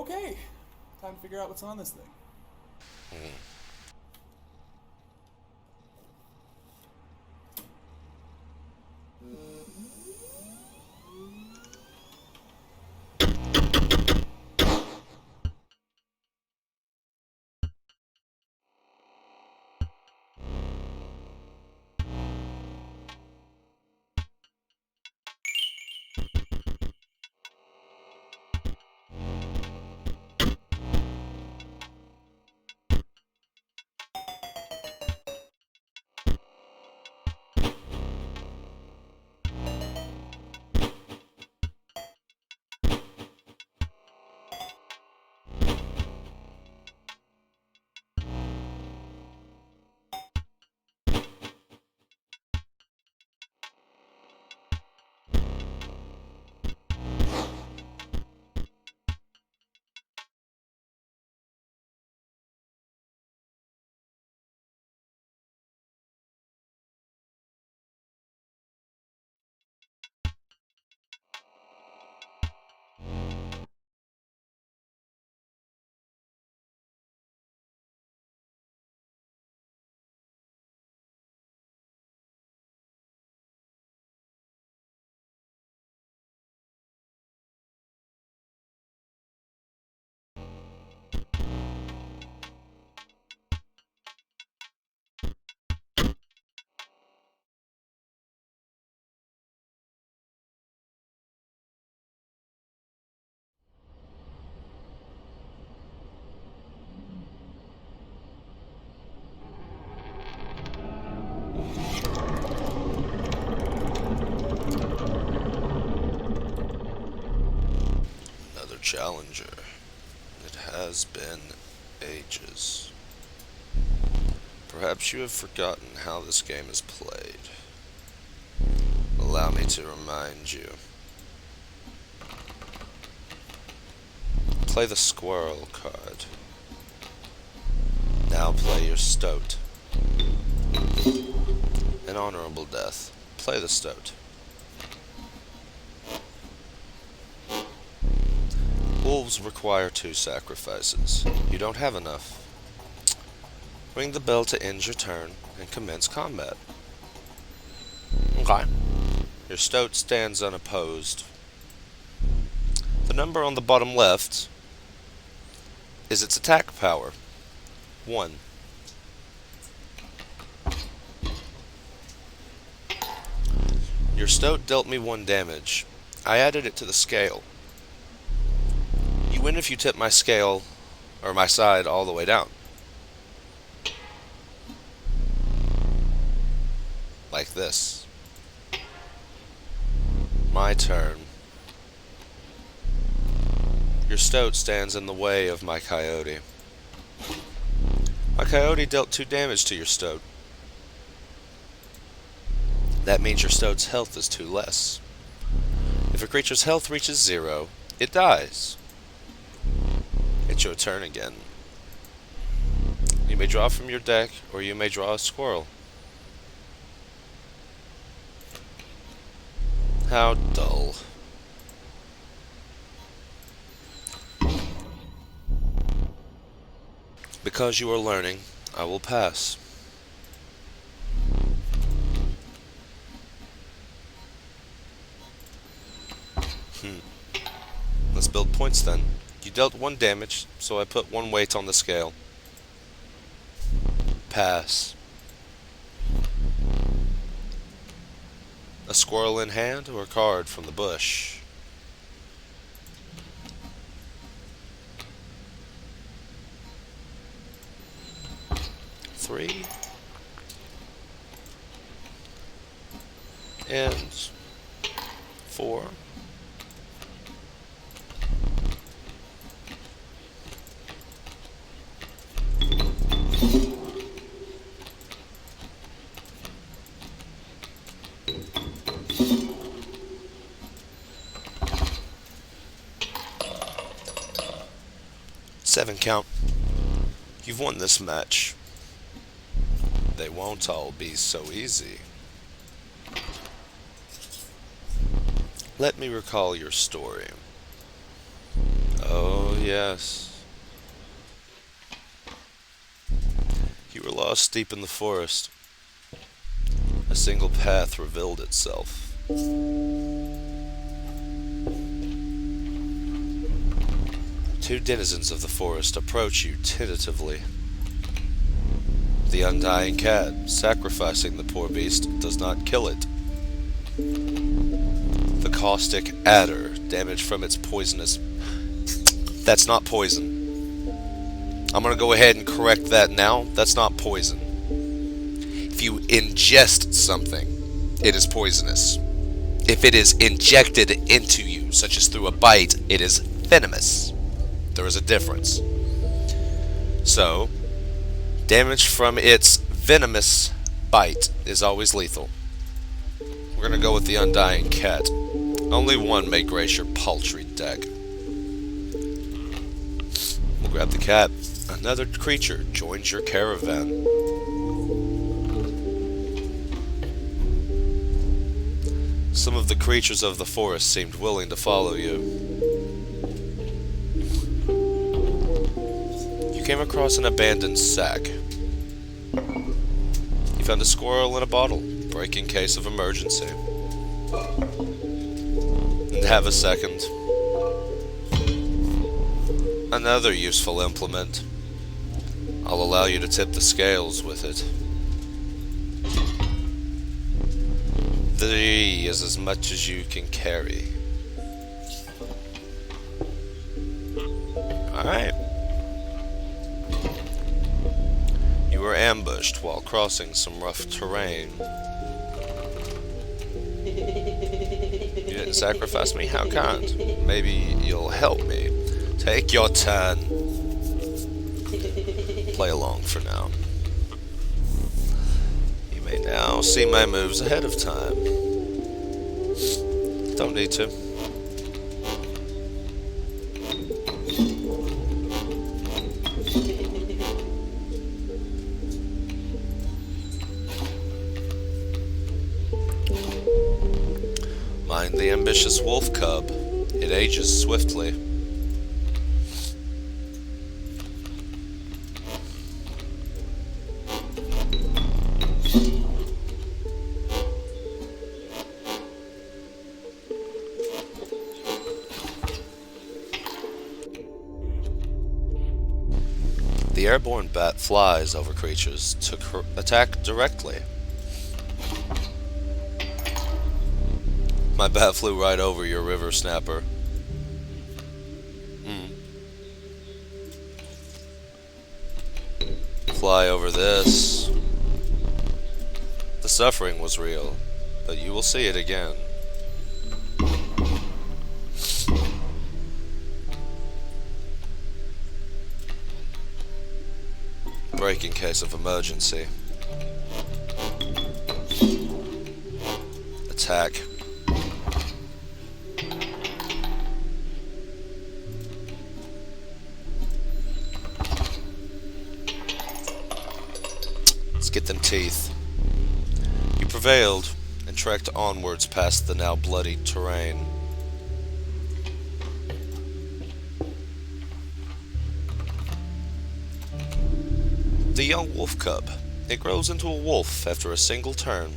Okay, time to figure out what's on this thing. Another challenger. It has been ages. Perhaps you have forgotten how this game is played. Allow me to remind you. Play the squirrel card. Now play your stoat. An honorable death. Play the stoat. Wolves require 2 sacrifices. You don't have enough. Ring the bell to end your turn and commence combat. Okay. Your stoat stands unopposed. The number on the bottom left is its attack power. 1. Your stoat dealt me 1 damage. I added it to the scale. You win if you tip my scale, or my side, all the way down. Like this. My turn. Your stoat stands in the way of my coyote. My coyote dealt 2 damage to your stoat. That means your stoat's health is 2 less. If a creature's health reaches 0, it dies. It's your turn again. You may draw from your deck, or you may draw a squirrel. How dull. Because you are learning, I will pass. Let's build points then. You dealt 1 damage, so I put 1 weight on the scale. Pass. A squirrel in hand or a card from the bush? Three. And 4. Seven count. You've won this match. They won't all be so easy. Let me recall your story. Oh, yes. You were lost deep in the forest. A single path revealed itself. Two denizens of the forest approach you tentatively. The undying cat, sacrificing the poor beast, does not kill it. The caustic adder, damaged from its poisonous... That's not poison. I'm gonna go ahead and correct that now. That's not poison. If you ingest something, it is poisonous. If it is injected into you, such as through a bite, it is venomous. There is a difference. So, damage from its venomous bite is always lethal. We're gonna go with the undying cat. Only one may grace your paltry deck. We'll grab the cat. Another creature joins your caravan. Some of the creatures of the forest seemed willing to follow you. You came across an abandoned sack. You found a squirrel in a bottle, break in case of emergency. And have a second. Another useful implement. I'll allow you to tip the scales with it. 3 is as much as you can carry. Alright. You were ambushed while crossing some rough terrain. You didn't sacrifice me? How kind. Maybe you'll help me. Take your turn. Play along for now. You may now see my moves ahead of time. Don't need to. Mind the ambitious wolf cub. It ages swiftly. The airborne bat flies over creatures to attack directly. My bat flew right over your river snapper. Fly over this. The suffering was real, but you will see it again. Break in case of emergency. Attack. Let's get them teeth. You prevailed and trekked onwards past the now bloody terrain. The young wolf cub. It grows into a wolf after a single turn.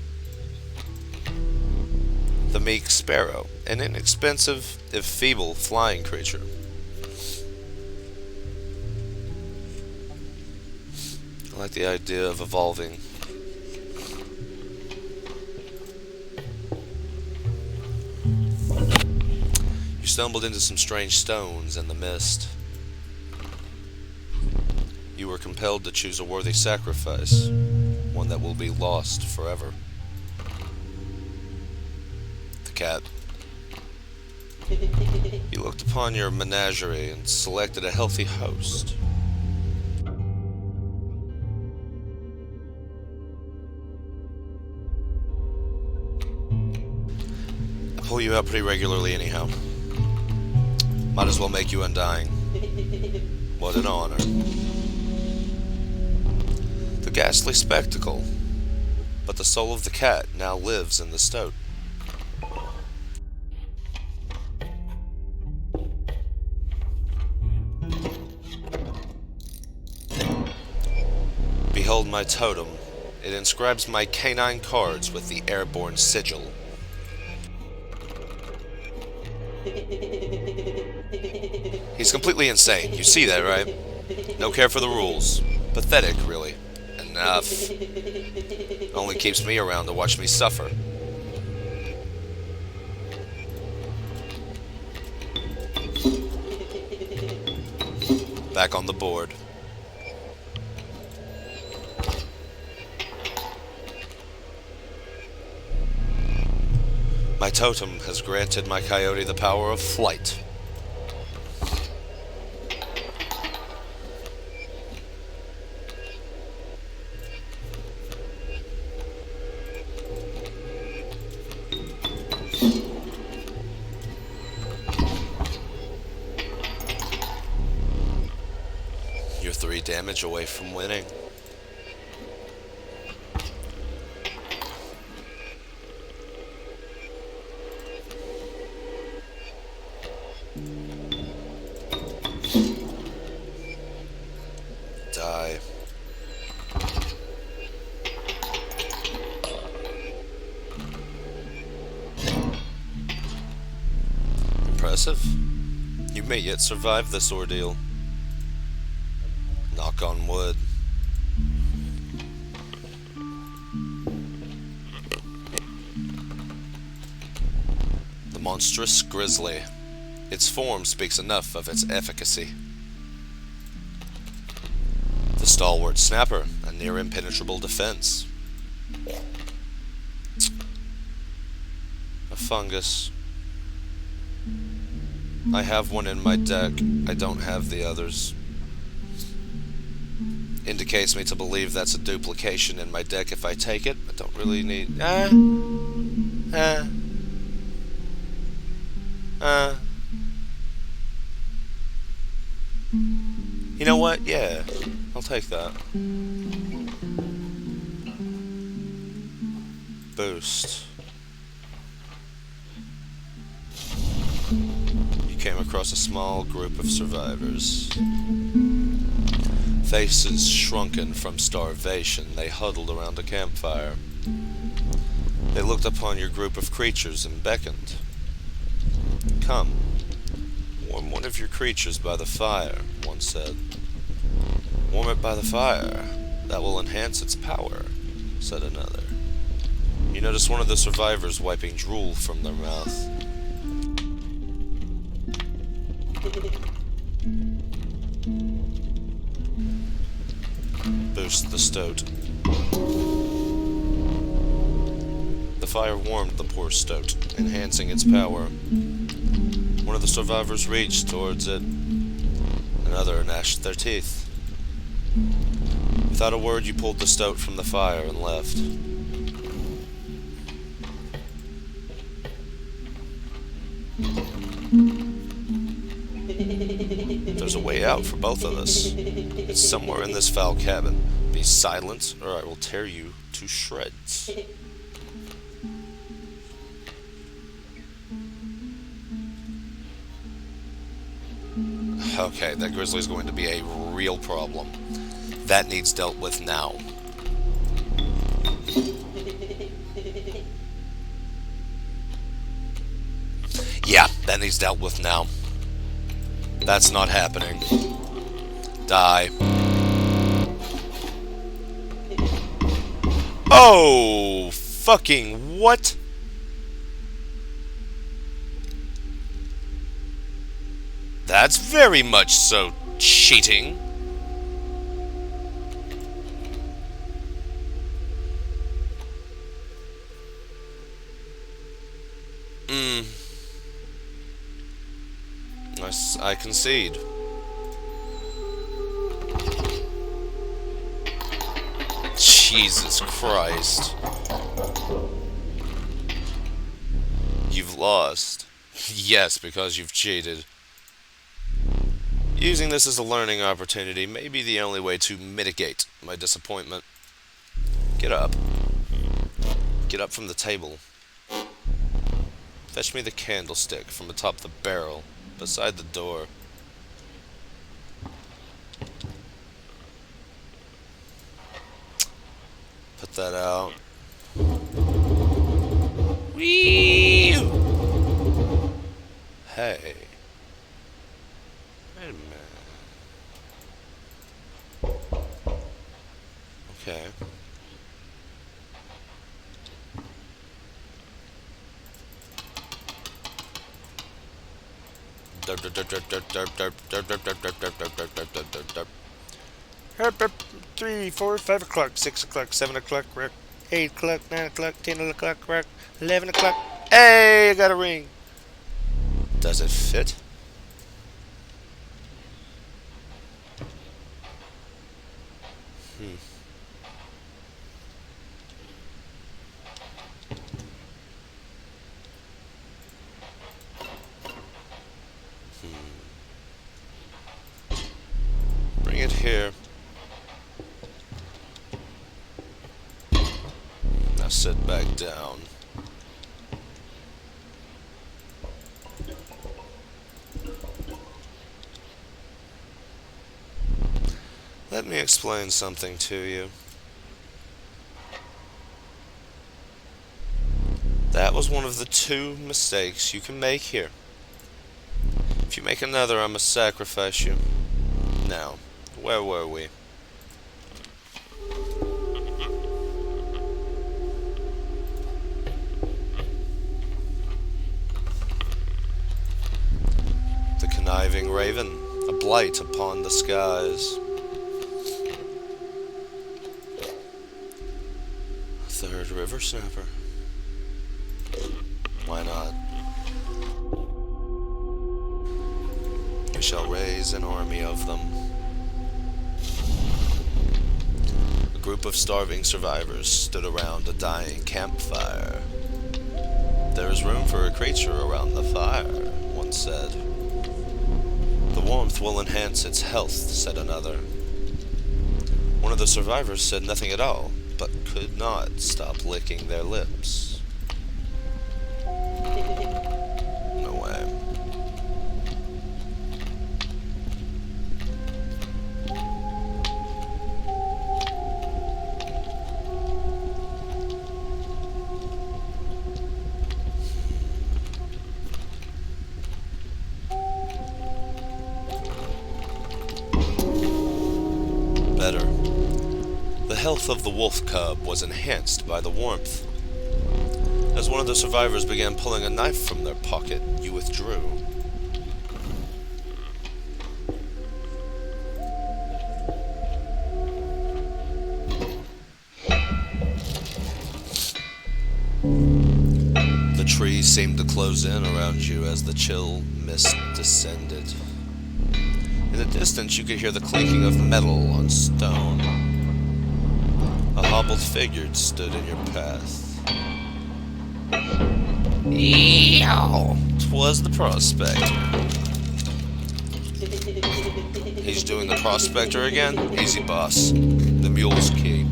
The meek sparrow, an inexpensive, if feeble, flying creature. I like the idea of evolving. You stumbled into some strange stones in the mist. You were compelled to choose a worthy sacrifice, one that will be lost forever. The cat. You looked upon your menagerie and selected a healthy host. I pull you out pretty regularly anyhow. Might as well make you undying. What an honor. The ghastly spectacle, but the soul of the cat now lives in the stoat. on my totem. It inscribes my canine cards with the airborne sigil. He's completely insane. You see that, right? No care for the rules. Pathetic, really. Enough. Only keeps me around to watch me suffer. Back on the board. My totem has granted my coyote the power of flight. You're 3 damage away from winning. Die. Impressive. You may yet survive this ordeal. Knock on wood. The monstrous GRIZZLY. Its form speaks enough of its efficacy. The stalwart snapper, a near impenetrable defense. A fungus. I have one in my deck. I don't have the others. Indicates me to believe that's a duplication in my deck if I take it. I don't really need... You know what? Yeah. I'll take that. Boost. You came across a small group of survivors. Faces shrunken from starvation, they huddled around a campfire. They looked upon your group of creatures and beckoned. Come, warm one of your creatures by the fire, one said. Warm it by the fire. That will enhance its power, said another. You notice one of the survivors wiping drool from their mouth. Boost the stoat. The fire warmed the poor stoat, enhancing its power. One of the survivors reached towards it. Another gnashed their teeth. Without a word, you pulled the stoat from the fire and left. There's a way out for both of us. It's somewhere in this foul cabin. Be silent, or I will tear you to shreds. Okay, that grizzly's going to be a real problem. That needs dealt with now. Yeah, that needs dealt with now. That's not happening. Die. Oh, fucking what? That's very much so cheating. I concede. Jesus Christ. You've lost. Yes, because you've cheated. Using this as a learning opportunity may be the only way to mitigate my disappointment. Get up. Get up from the table. Fetch me the candlestick from atop the barrel, beside the door. sort that out. Whee! Hey. Wait a minute. Okay. Derp derp derp derp derp derp derp derp derp derp derp derp derp derp derp derp. Herp herp. 3, 4, 5 o'clock, 6 o'clock, 7 o'clock, 8 o'clock, 9 o'clock, 10 o'clock, 11 o'clock. Hey, I got a ring. Does it fit? Bring it here. Now sit back down. Let me explain something to you. That was one of the 2 mistakes you can make here. If you make another, I must sacrifice you. Now, where were we? The conniving raven, a blight upon the skies. A 3rd river snapper. Why not? We shall raise an army of them. A group of starving survivors stood around a dying campfire. There is room for a creature around the fire, one said. The warmth will enhance its health, said another. One of the survivors said nothing at all, but could not stop licking their lips. No way. Better. The health of the wolf cub was enhanced by the warmth. As one of the survivors began pulling a knife from their pocket, you withdrew. The trees seemed to close in around you as the chill mist descended. In the distance, you could hear the clinking of metal on stone. A hobbled figure stood in your path. Eeeeow! 'Twas the prospector. He's doing the prospector again? Easy, boss. The mule's key.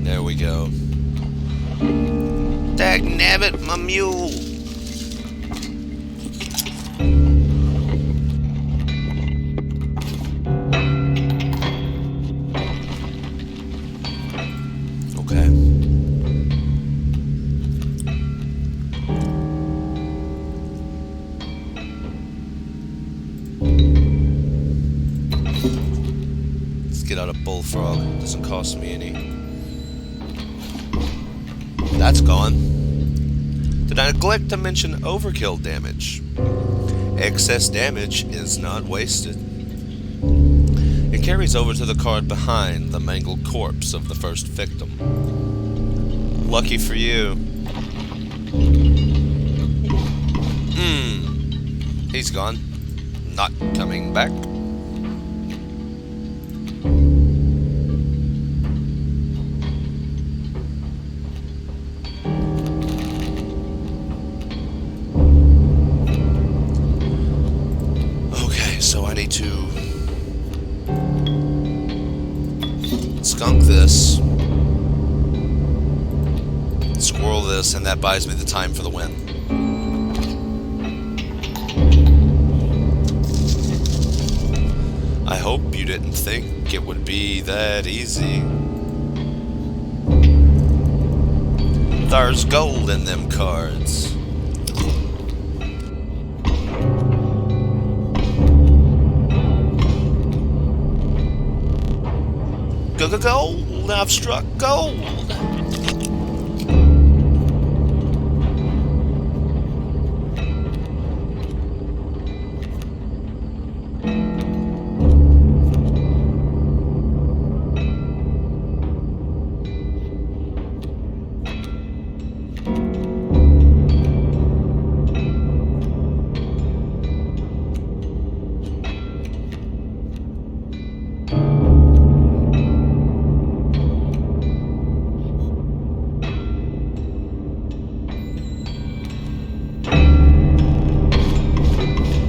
There we go. Dagnabbit, my mule! Okay. Let's get out a bullfrog. Doesn't cost me any. That's gone. Did I neglect to mention overkill damage? Excess damage is not wasted. It carries over to the card behind the mangled corpse of the first victim. Lucky for you. He's gone. Not coming back. Okay, so I need to skunk this, squirrel this, and that buys me the time for the win. I hope you didn't think it would be that easy. There's gold in them cards. Gold! I've struck gold!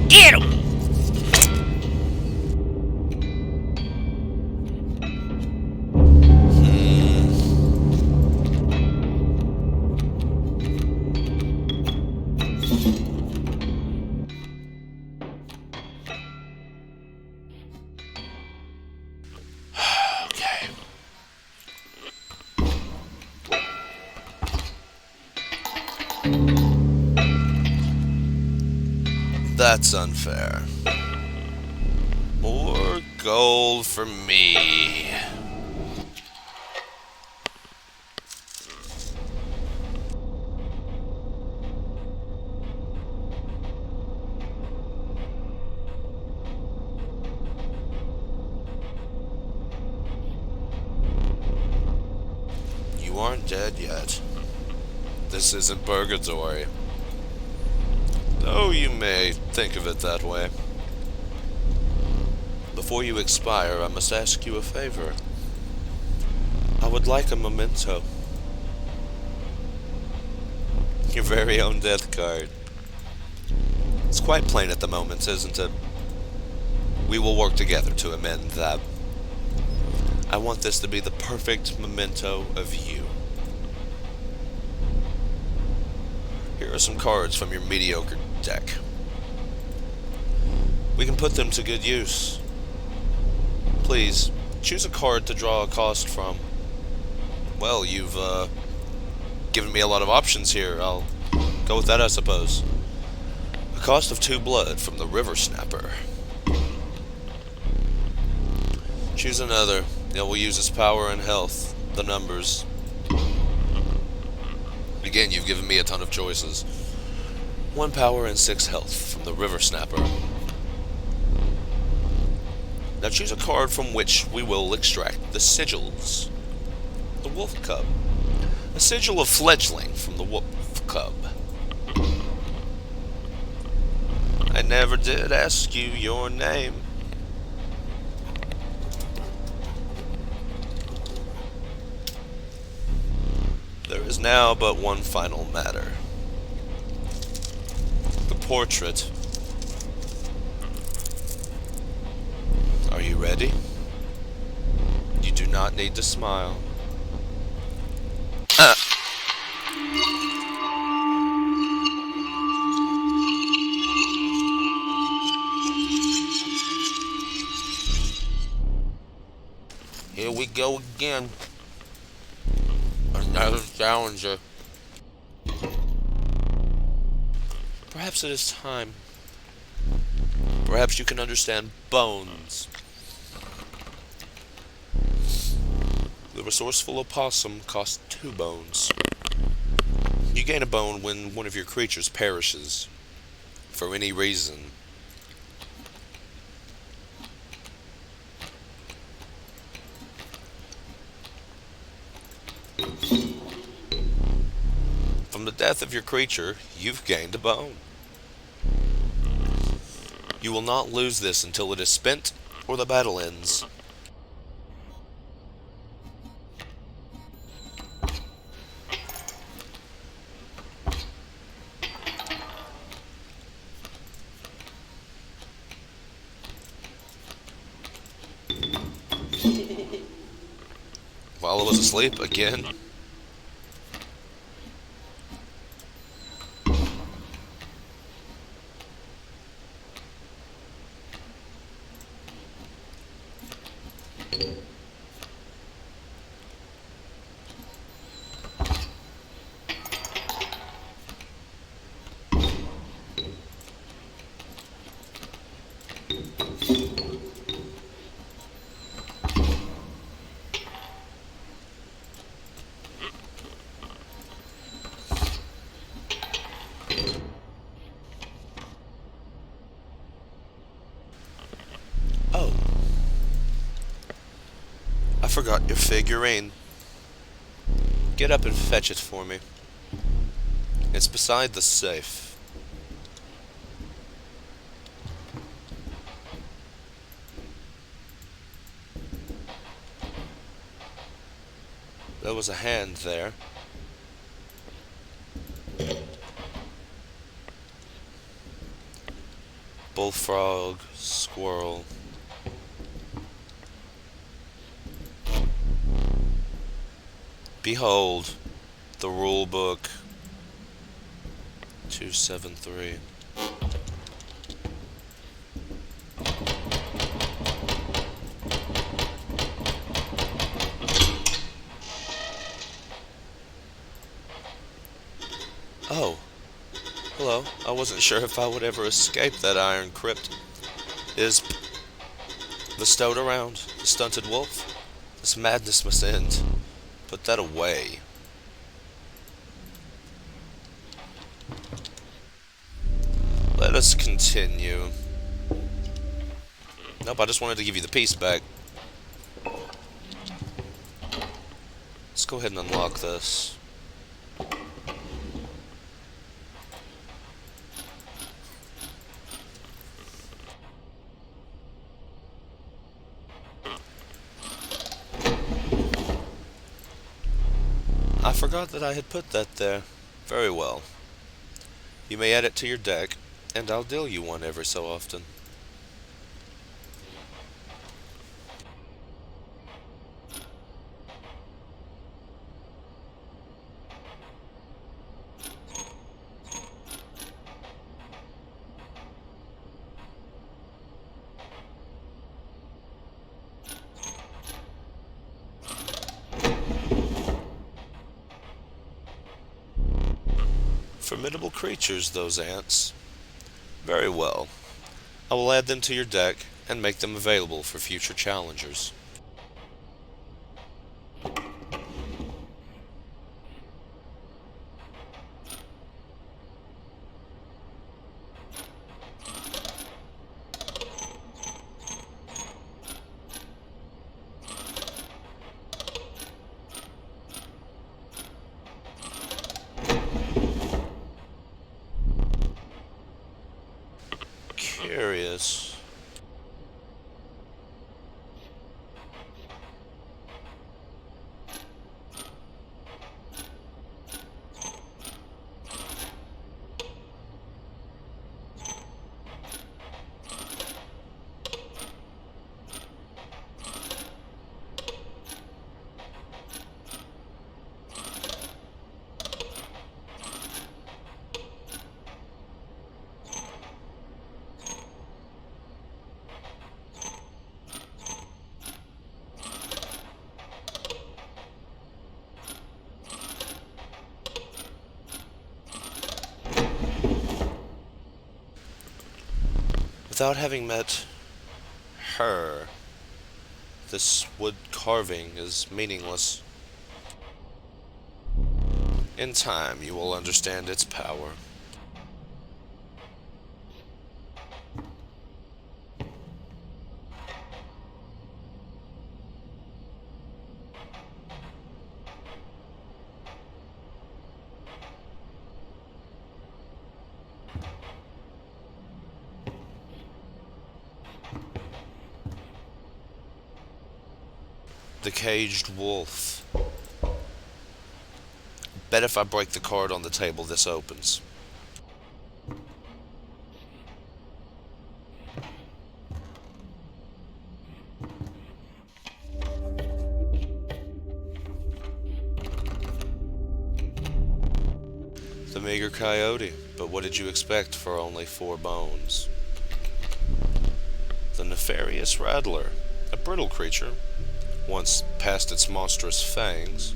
Get him! Okay. That's unfair. More gold for me. You aren't dead yet. This isn't purgatory. Though you may think of it that way. Before you expire, I must ask you a favor. I would like a memento. Your very own death card. It's quite plain at the moment, isn't it? We will work together to amend that. I want this to be the perfect memento of you. Here are some cards from your mediocre deck. We can put them to good use. Please, choose a card to draw a cost from. Well, you've given me a lot of options here. I'll go with that, I suppose. A cost of 2 blood from the River Snapper. Choose another. It will use its power and health. The numbers. Again, you've given me a ton of choices. 1 power and 6 health from the River Snapper. Now choose a card from which we will extract the sigils. The Wolf Cub. A sigil of fledgling from the Wolf Cub. I never did ask you your name. There is now but one final matter. The portrait. Are you ready? You do not need to smile. Here we go again. Another challenger. Perhaps it is time. Perhaps you can understand bones. The resourceful opossum costs 2 bones. You gain a bone when one of your creatures perishes. For any reason. From the death of your creature, you've gained a bone. You will not lose this until it is spent or the battle ends. While I was asleep again. Oh. I forgot your figurine. Get up and fetch it for me. It's beside the safe. There was a hand there. Bullfrog, squirrel. Behold, the rule book. 273. Oh, hello. I wasn't sure if I would ever escape that iron crypt. Is bestowed around the stunted wolf? This madness must end. Put that away. Let us continue. Nope, I just wanted to give you the piece back. Let's go ahead and unlock this. I forgot that I had put that there. Very well. You may add it to your deck, and I'll deal you one every so often. Formidable creatures, those ants. Very well. I will add them to your deck and make them available for future challengers. Curious. Without having met her, this wood carving is meaningless. In time, you will understand its power. The caged wolf. Bet if I break the card on the table, this opens. The meager coyote, but what did you expect for only 4 bones? The nefarious rattler, a brittle creature, once past its monstrous fangs.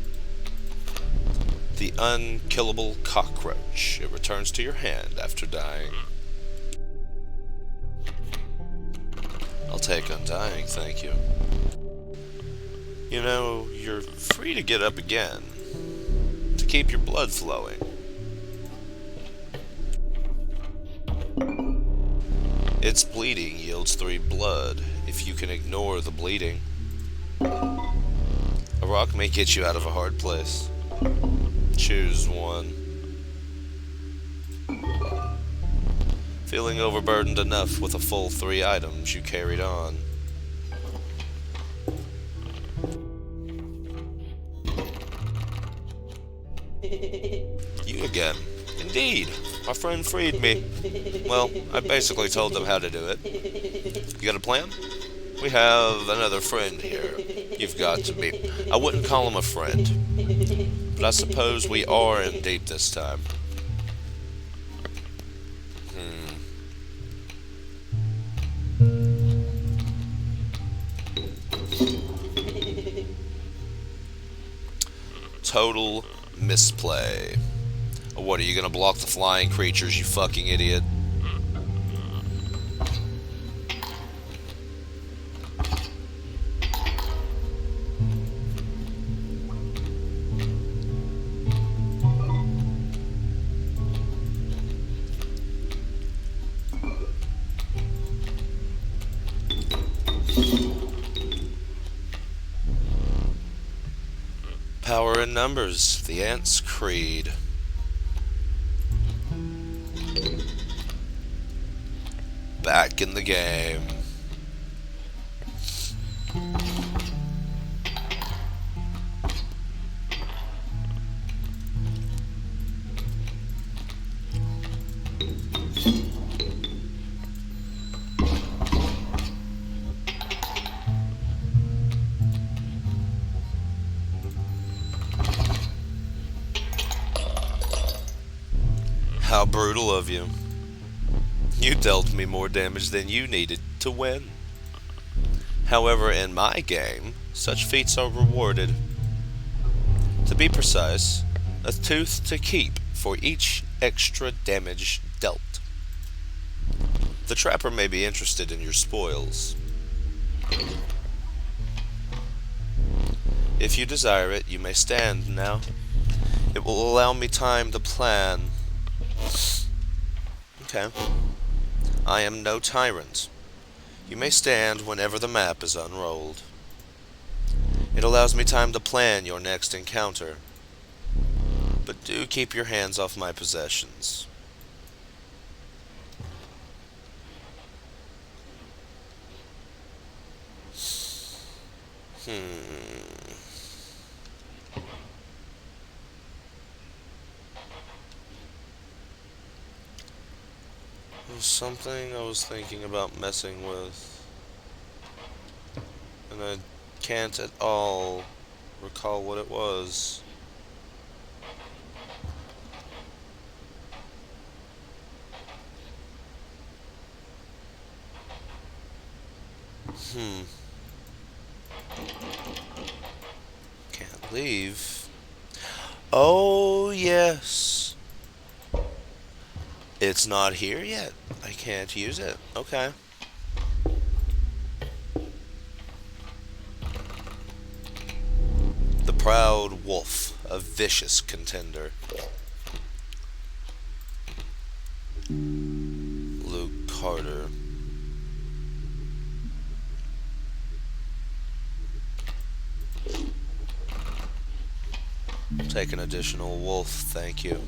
The unkillable cockroach, it returns to your hand after dying. I'll take undying, thank you. You know, you're free to get up again, to keep your blood flowing. Its bleeding yields 3 blood, if you can ignore the bleeding. A rock may get you out of a hard place. Choose one. Feeling overburdened enough with a full 3 items, you carried on. You again. Indeed. My friend freed me. Well, I basically told them how to do it. You got a plan? We have another friend here. You've got to be. I wouldn't call him a friend, but I suppose we are in deep this time. Total misplay. What, are you gonna block the flying creatures, you fucking idiot? Power in numbers, the Ants' Creed. Back in the game. How brutal of you. You dealt me more damage than you needed to win. However, in my game, such feats are rewarded. To be precise, a tooth to keep for each extra damage dealt. The trapper may be interested in your spoils. If you desire it, you may stand now. It will allow me time to plan. Okay. I am no tyrant. You may stand whenever the map is unrolled. It allows me time to plan your next encounter. But do keep your hands off my possessions. There's something I was thinking about messing with, and I can't at all recall what it was. Can't leave. Oh, yes. It's not here yet. I can't use it. Okay. The proud wolf, a vicious contender. Luke Carter. Take an additional wolf, thank you.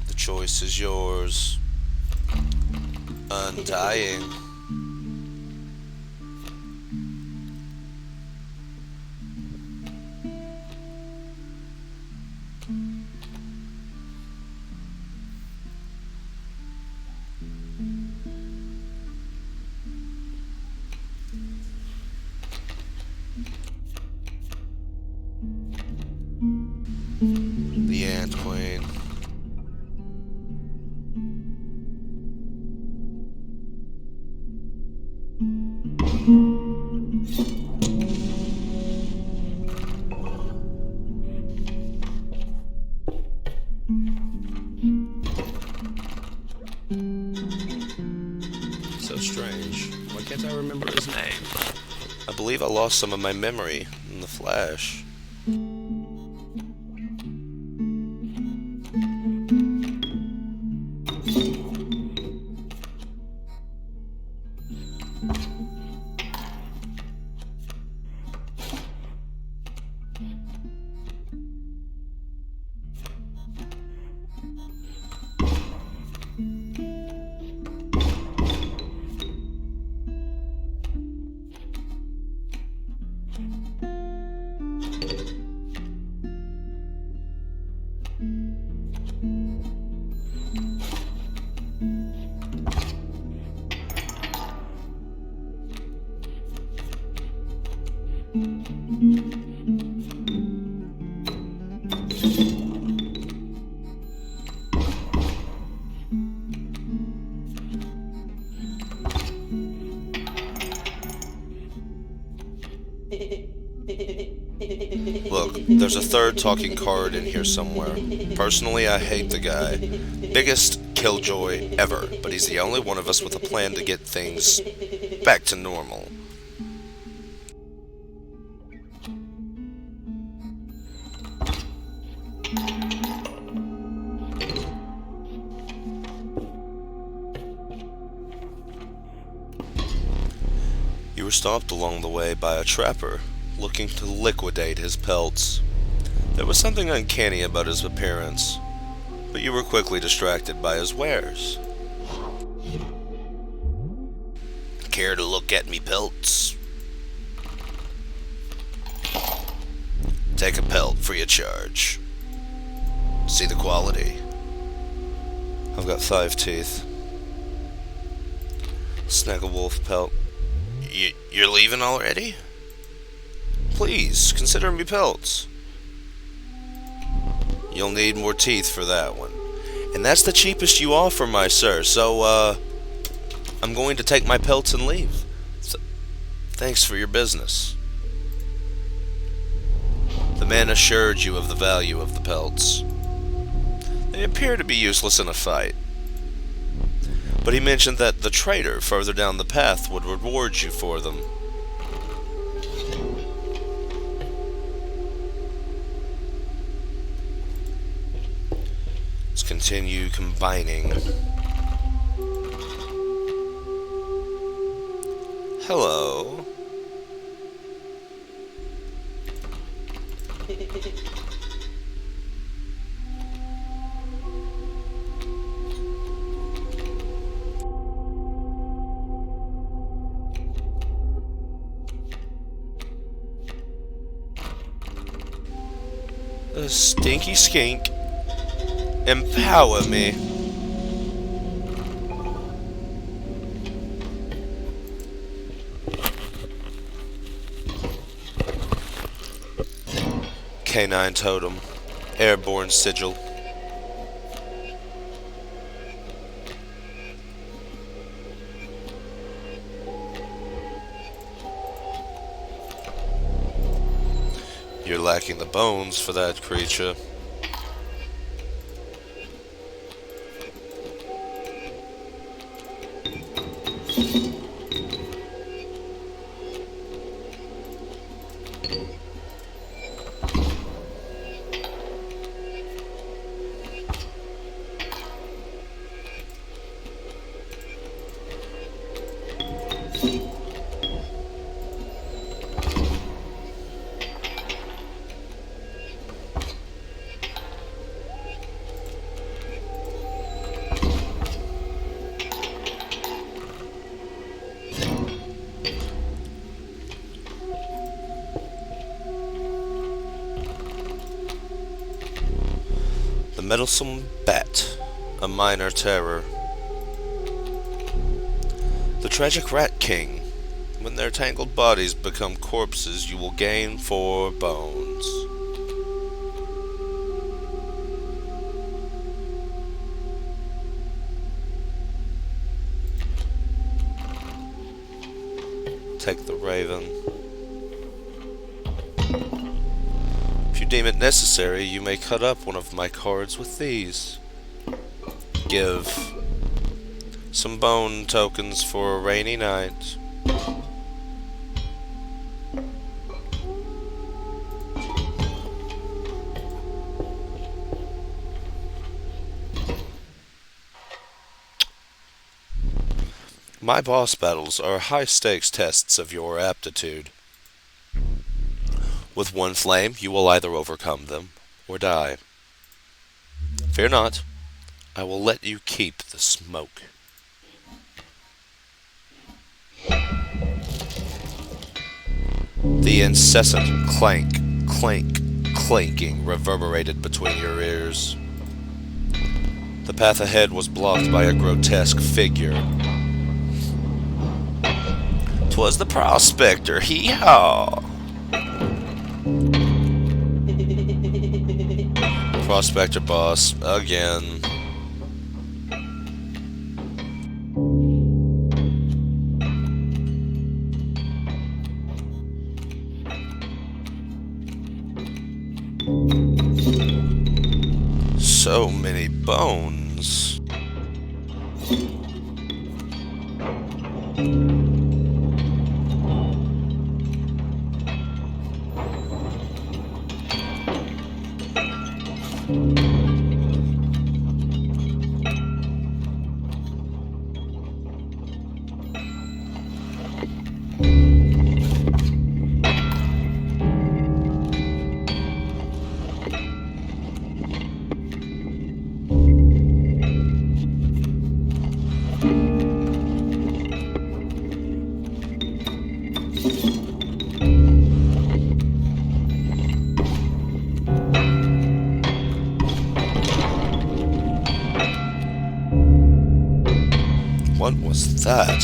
The choice is yours. Untying. The Ant Queen. So strange. Why can't I remember his name? I believe I lost some of my memory in the flash. Look, there's a third talking card in here somewhere. Personally, I hate the guy. Biggest killjoy ever, but he's the only one of us with a plan to get things back to normal. You were stopped along the way by a trapper looking to liquidate his pelts. There was something uncanny about his appearance, but you were quickly distracted by his wares. Care to look at me pelts? Take a pelt free of charge. See the quality? I've got 5 teeth. Snag a wolf pelt. You're leaving already? Please, consider me pelts. You'll need more teeth for that one. And that's the cheapest you offer, my sir, so, I'm going to take my pelts and leave. Thanks for your business. The man assured you of the value of the pelts. They appear to be useless in a fight, but he mentioned that the trader further down the path would reward you for them. Let's continue combining. Hello. A stinky skink. Empower me. Canine totem. Airborne sigil. You're lacking the bones for that creature. Meddlesome bat, a minor terror. The tragic rat king. When their tangled bodies become corpses, you will gain 4 bones. Take the raven. If you deem it necessary, you may cut up one of my cards with these. Give some bone tokens for a rainy night. My boss battles are high-stakes tests of your aptitude. With one flame, you will either overcome them or die. Fear not, I will let you keep the smoke. The incessant clank, clank, clanking reverberated between your ears. The path ahead was blocked by a grotesque figure. 'Twas the prospector, hee-haw! Prospector boss, again. So many bones. What was that?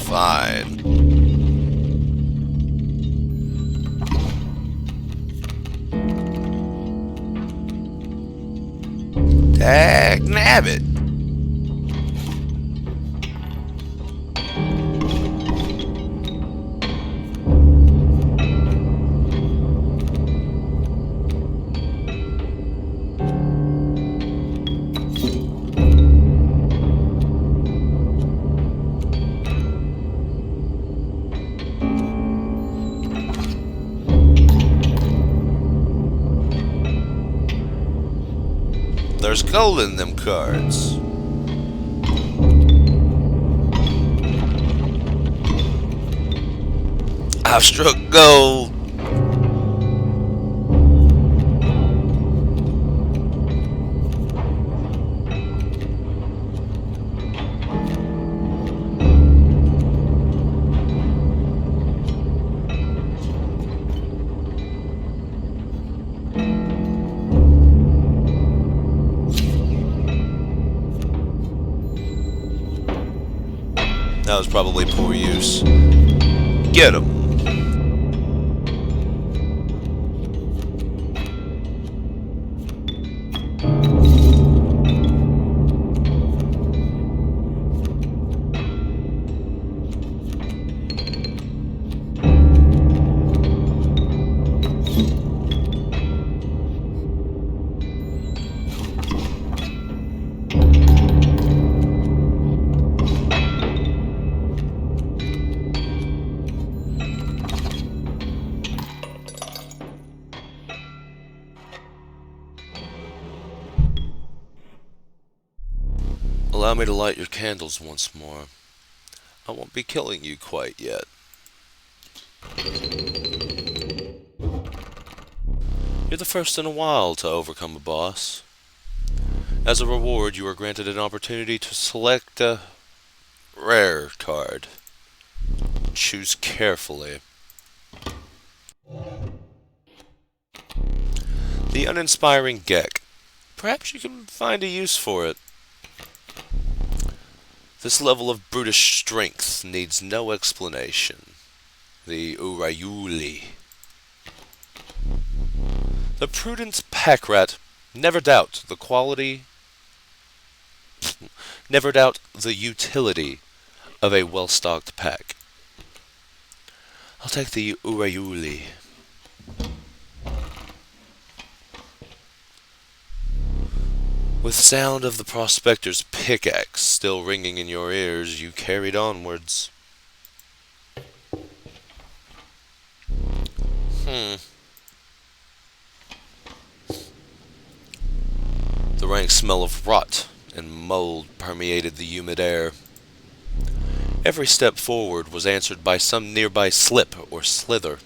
Fine. Dagnabbit. There's gold in them cards. I've struck gold. That was probably poor use. Get him. Allow me to light your candles once more. I won't be killing you quite yet. You're the first in a while to overcome a boss. As a reward, you are granted an opportunity to select a rare card. Choose carefully. The uninspiring Gek. Perhaps you can find a use for it. This level of brutish strength needs no explanation. The Urayuli. The prudent pack rat. Never doubt the quality. Never doubt the utility of a well-stocked pack. I'll take the Urayuli. With sound of the prospector's pickaxe still ringing in your ears, you carried onwards. The rank smell of rot and mold permeated the humid air. Every step forward was answered by some nearby slip or slither.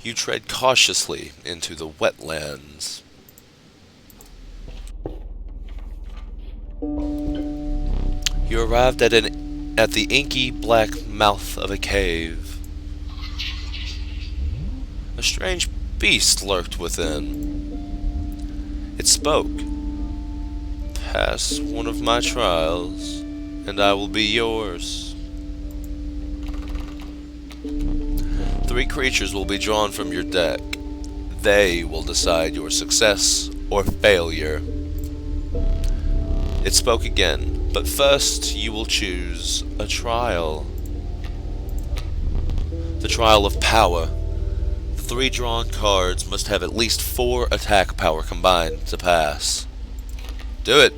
You tread cautiously into the wetlands. You arrived at the inky black mouth of a cave. A strange beast lurked within. It spoke. Pass one of my trials, and I will be yours. 3 creatures will be drawn from your deck. They will decide your success or failure. It spoke again, but first you will choose a trial. The trial of power. The 3 drawn cards must have at least 4 attack power combined to pass. Do it!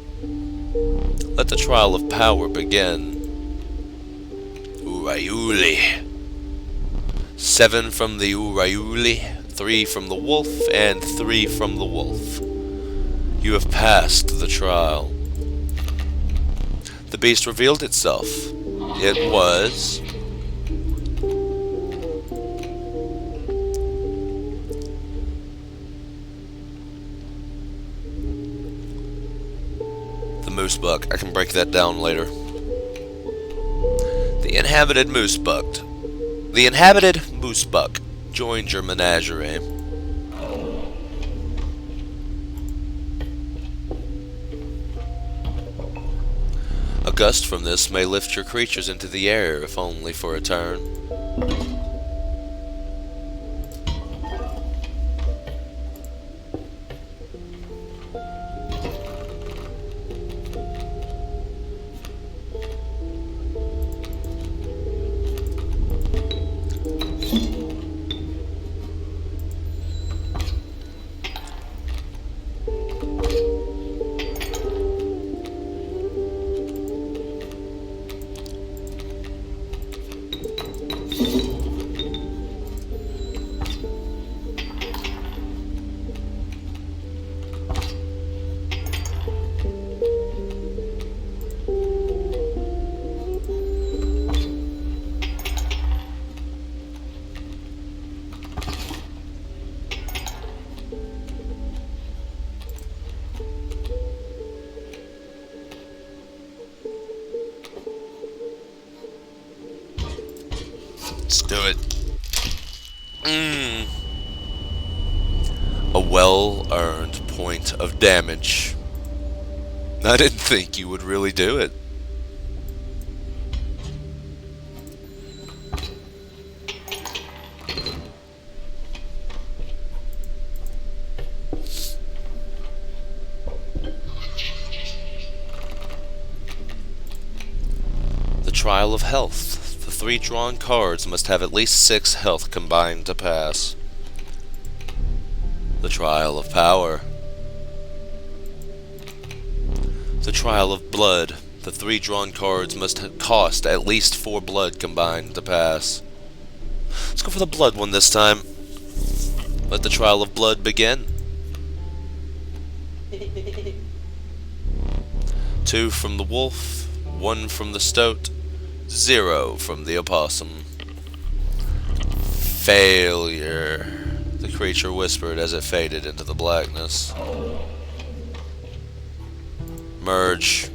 Let the trial of power begin. Urayuli. 7 from the Urayuli, 3 from the wolf, and 3 from the wolf. You have passed the trial. The beast revealed itself. It was the moose buck. I can break that down later. The inhabited moose buck. The inhabited moose buck joined your menagerie. A gust from this may lift your creatures into the air, if only for a turn. Let's do it. A well-earned point of damage. I didn't think you would really do it. The Trial of Health. The 3 drawn cards must have at least 6 health combined to pass. The Trial of Power. The Trial of Blood. The 3 drawn cards must cost at least 4 blood combined to pass. Let's go for the blood one this time. Let the Trial of Blood begin. 2 from the wolf, 1 from the stoat, 0 from the opossum. Failure, the creature whispered as it faded into the blackness. Merge.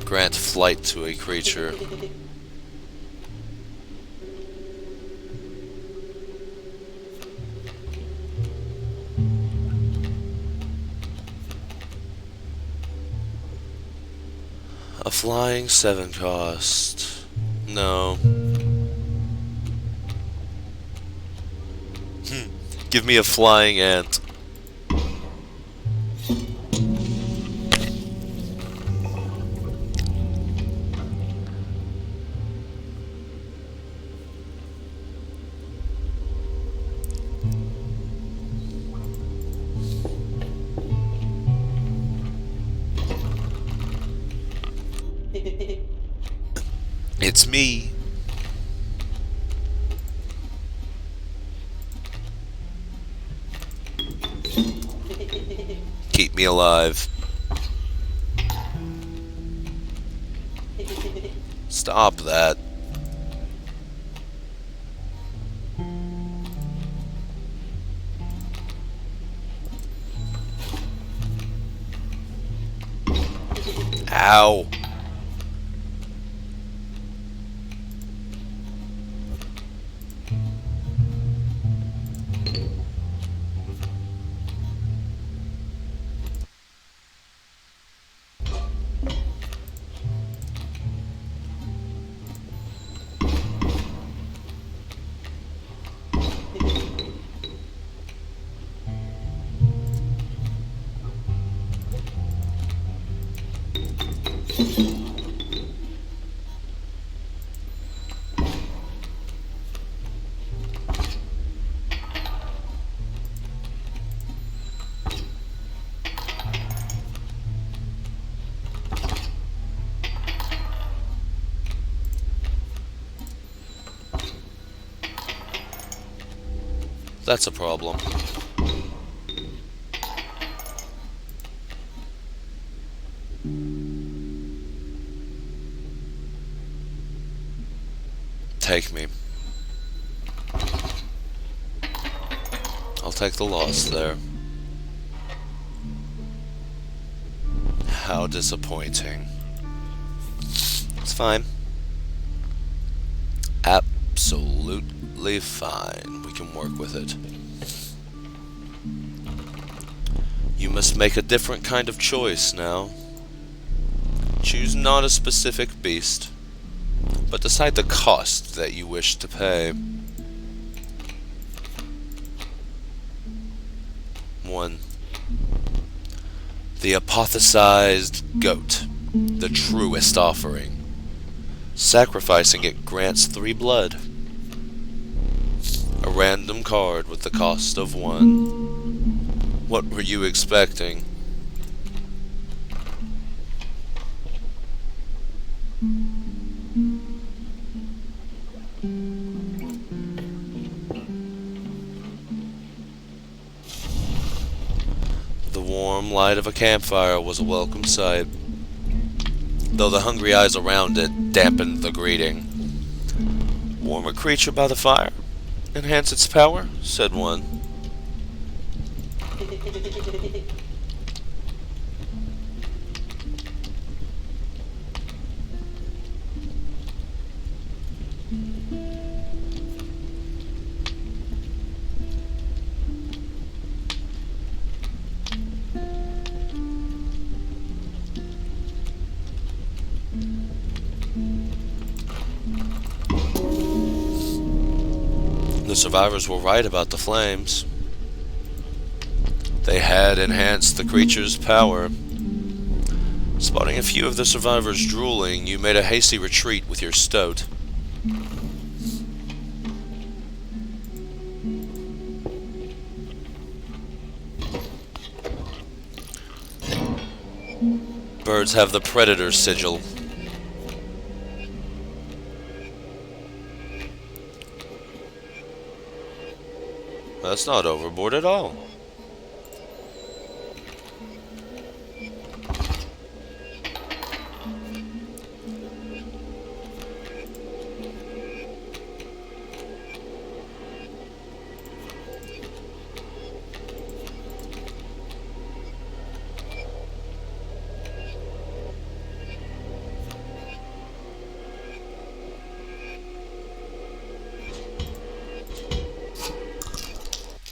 Grant flight to a creature. A flying 7 cost. No. Give me a flying ant. It's me. Keep me alive. Stop that. Ow. That's a problem. Take me. I'll take the loss there. How disappointing. It's fine. Absolutely fine. We can work with it. You must make a different kind of choice now. Choose not a specific beast, but decide the cost that you wish to pay. 1. The apothecized goat, the truest offering. Sacrificing it grants 3 blood. A random card with the cost of 1. What were you expecting? The warm light of a campfire was a welcome sight, though the hungry eyes around it dampened the greeting. Warm a creature by the fire? Enhance its power? Said one. The survivors were right about the flames. They had enhanced the creature's power. Spotting a few of the survivors drooling, you made a hasty retreat with your stoat. Birds have the predator sigil. That's not overboard at all.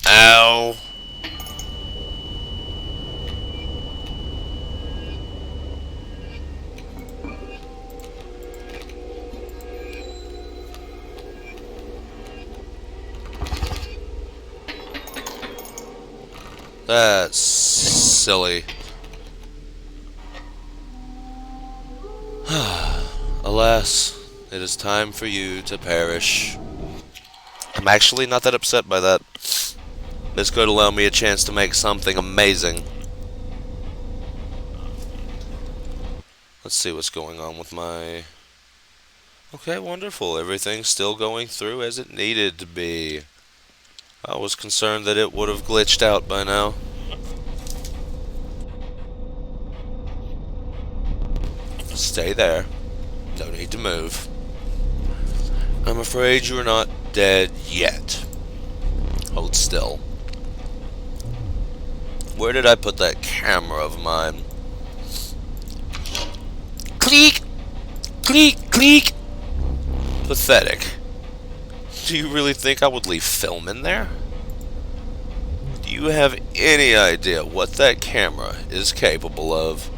Ow. That's silly. Alas, it is time for you to perish. I'm actually not that upset by that. This could allow me a chance to make something amazing. Let's see what's going on with my... Okay, wonderful. Everything's still going through as it needed to be. I was concerned that it would have glitched out by now. Stay there. No need to move. I'm afraid you are not dead yet. Hold still. Where did I put that camera of mine? Cleek! Cleek! Cleek! Pathetic. Do you really think I would leave film in there? Do you have any idea what that camera is capable of?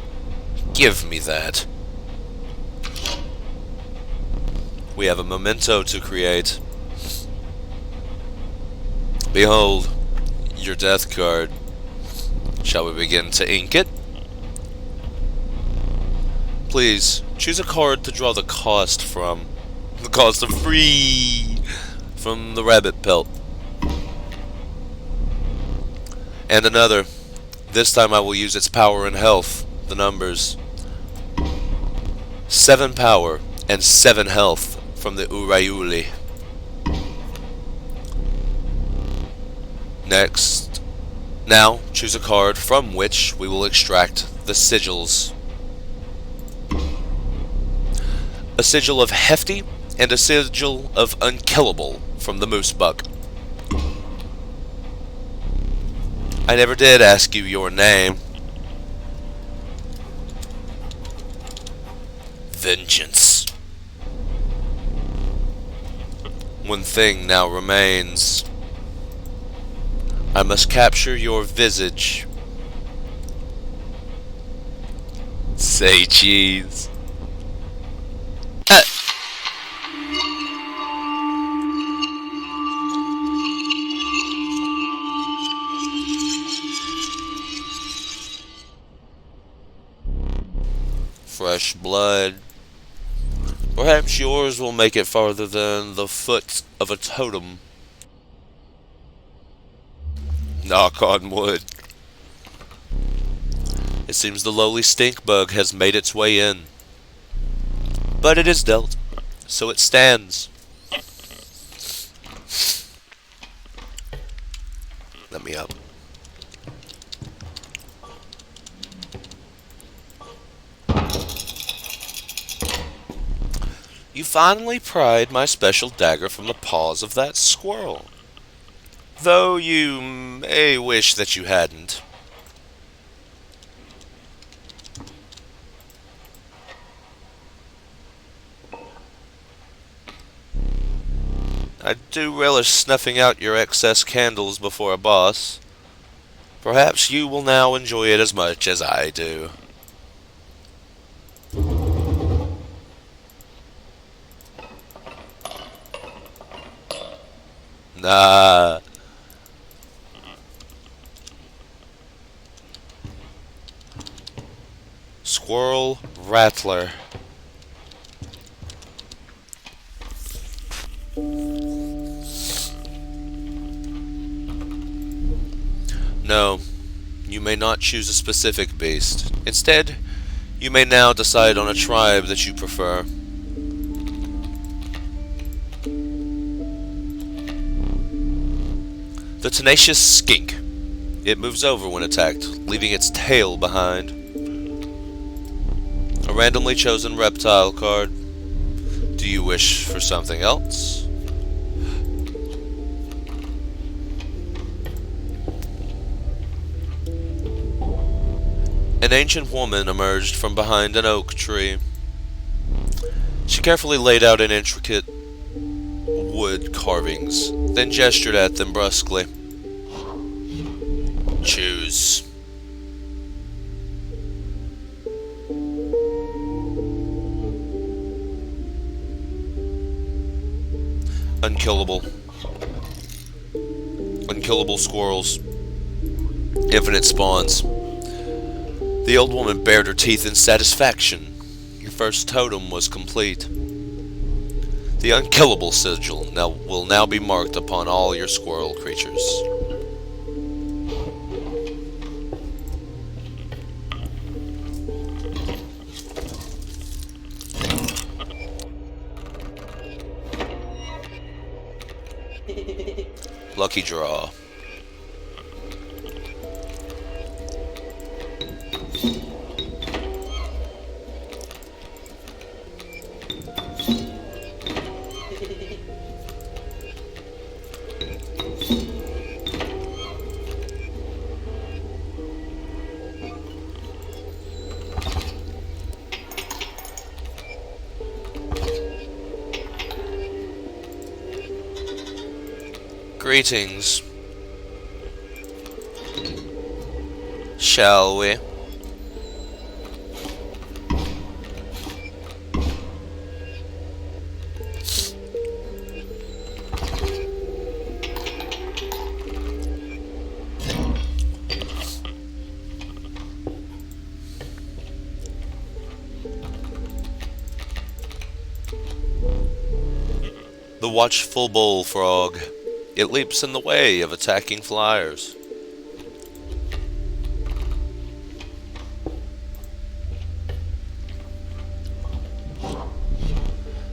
Give me that. We have a memento to create. Behold, your death card. Shall we begin to ink it? Please, choose a card to draw the cost from. The cost of free from the rabbit pelt. And another. This time I will use its power and health. The numbers. 7 power and 7 health from the Urayuli. Next. Now, choose a card from which we will extract the sigils. A sigil of Hefty and a sigil of Unkillable from the Moose Buck. I never did ask you your name. Vengeance. One thing now remains. I must capture your visage. Say cheese. Fresh blood. Perhaps yours will make it farther than the foot of a totem. Knock on wood. It seems the lowly stink bug has made its way in. But it is dealt, so it stands. Let me up. You finally pried my special dagger from the paws of that squirrel. Though you may wish that you hadn't. I do relish snuffing out your excess candles before a boss. Perhaps you will now enjoy it as much as I do. Nah. Squirrel Rattler. No, you may not choose a specific beast. Instead, you may now decide on a tribe that you prefer. The tenacious skink. It moves over when attacked, leaving its tail behind. A randomly chosen reptile card. Do you wish for something else? An ancient woman emerged from behind an oak tree. She carefully laid out an intricate wood carvings, then gestured at them brusquely. Choose. Unkillable. Unkillable squirrels. Infinite spawns. The old woman bared her teeth in satisfaction. Your first totem was complete. The unkillable sigil will now be marked upon all your squirrel creatures. Lucky draw. Greetings. Shall we? The watchful bullfrog. It leaps in the way of attacking flyers.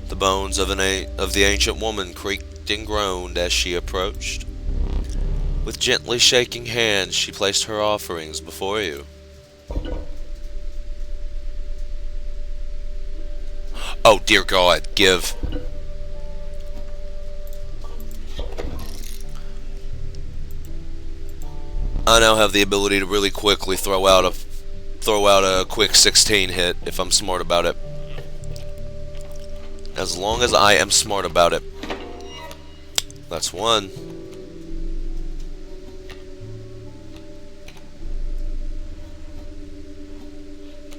The bones of the ancient woman creaked and groaned as she approached. With gently shaking hands, she placed her offerings before you. Oh, dear God, give. I now have the ability to really quickly throw out a quick 16 hit if I'm smart about it. As long as I am smart about it. That's one.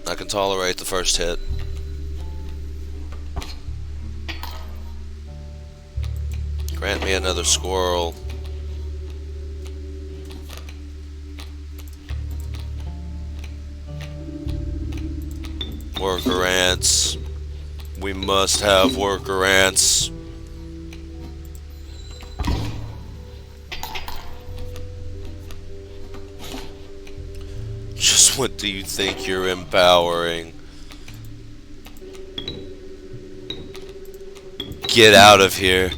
I can tolerate the first hit. Grant me another squirrel. Worker ants. We must have worker ants. Just what do you think you're empowering? Get out of here.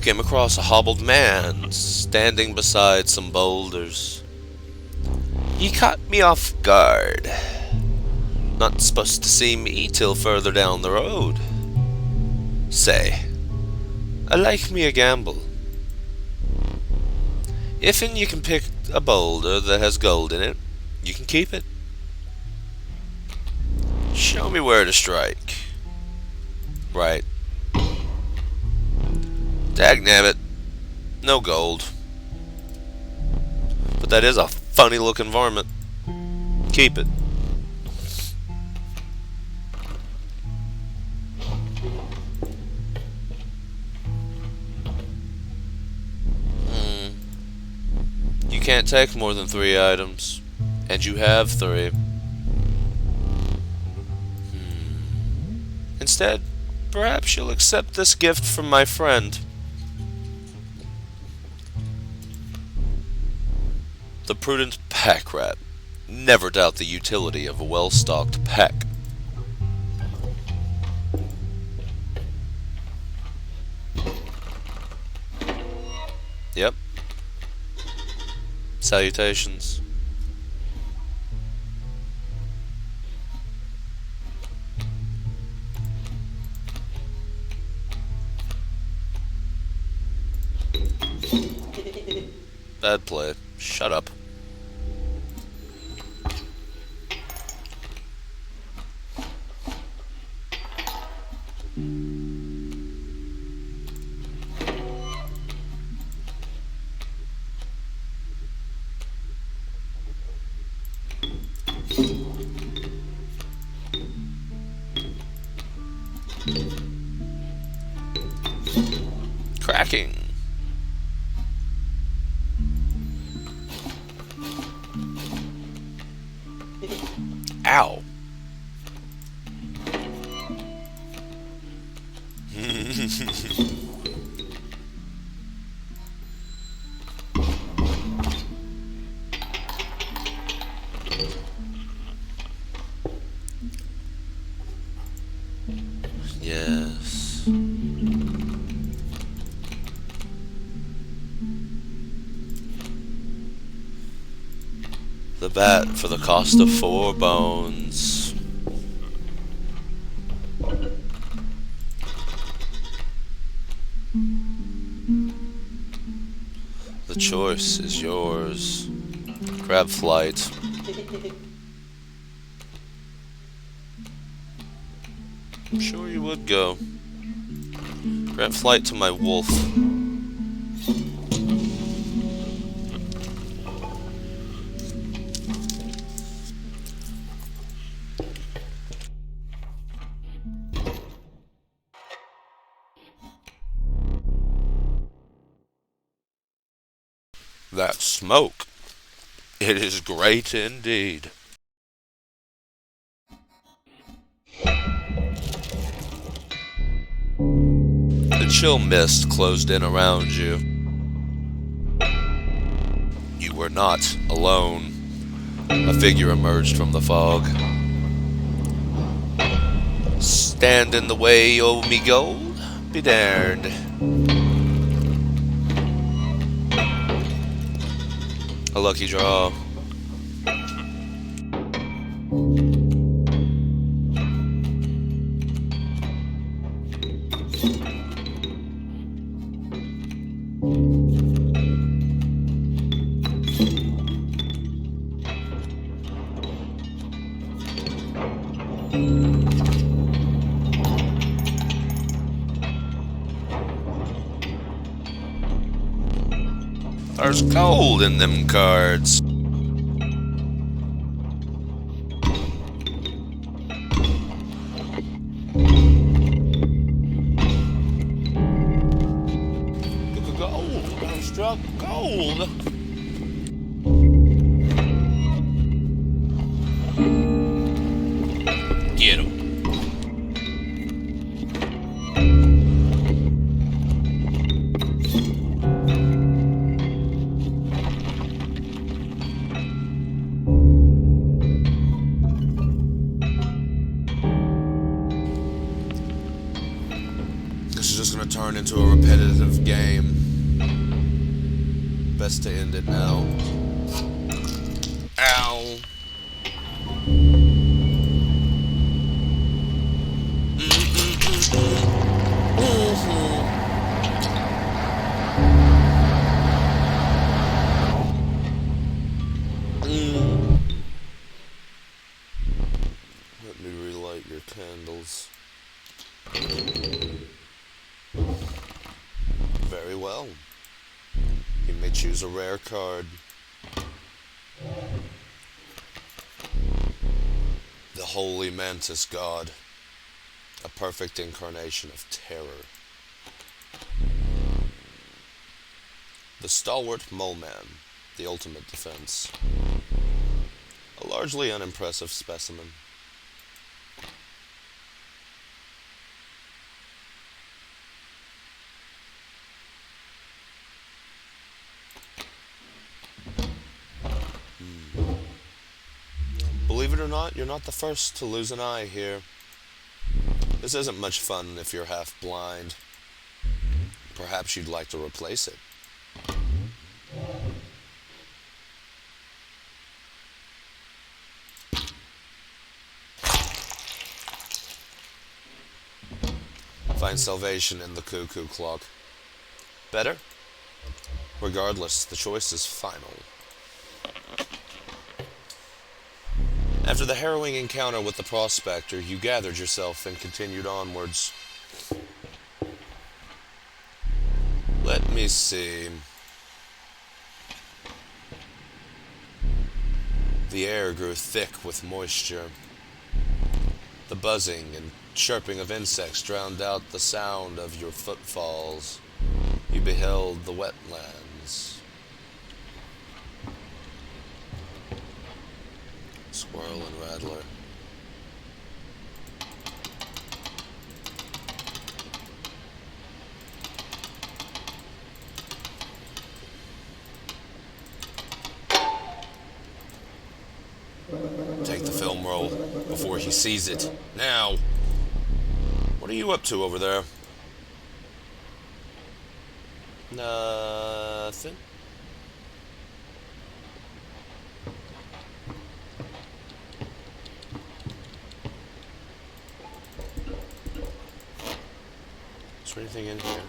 Came across a hobbled man standing beside some boulders. He caught me off guard. Not supposed to see me till further down the road. Say, I like me a gamble. If'n you can pick a boulder that has gold in it, you can keep it. Show me where to strike. Right. Dagnabbit, no gold. But that is a funny looking varmint. Keep it. You can't take more than 3 items. And you have 3. Instead, Perhaps you'll accept this gift from my friend. The prudent pack rat. Never doubt the utility of a well-stocked pack. Yep. Salutations. Bad play. Shut up. Cracking. Ow. Yes. The bat for the cost of 4 bones. The choice is yours. Grab flight. I'm sure you would go. Grant flight to my wolf. That smoke. It is great indeed. The chill mist closed in around you. You were not alone. A figure emerged from the fog. Stand in the way, oh me gold? Be darned. A lucky draw. There's gold in them cards. Look at gold. I struck gold. Get him. This is just gonna turn into a repetitive game. Best to end it now. Ow. Let me relight your candles. Very well. You may choose a rare card. The Holy Mantis God. A perfect incarnation of terror. The Stalwart Mole Man. The ultimate defense. A largely unimpressive specimen. Believe it or not, you're not the first to lose an eye here. This isn't much fun if you're half blind. Perhaps you'd like to replace it. Find salvation in the cuckoo clock. Better? Regardless, the choice is final. After the harrowing encounter with the prospector, you gathered yourself and continued onwards. Let me see. The air grew thick with moisture. The buzzing and chirping of insects drowned out the sound of your footfalls. You beheld the wetlands. Squirrel and Rattler. Take the film roll before he sees it. Now! What are you up to over there? Nothing. Is there anything in here?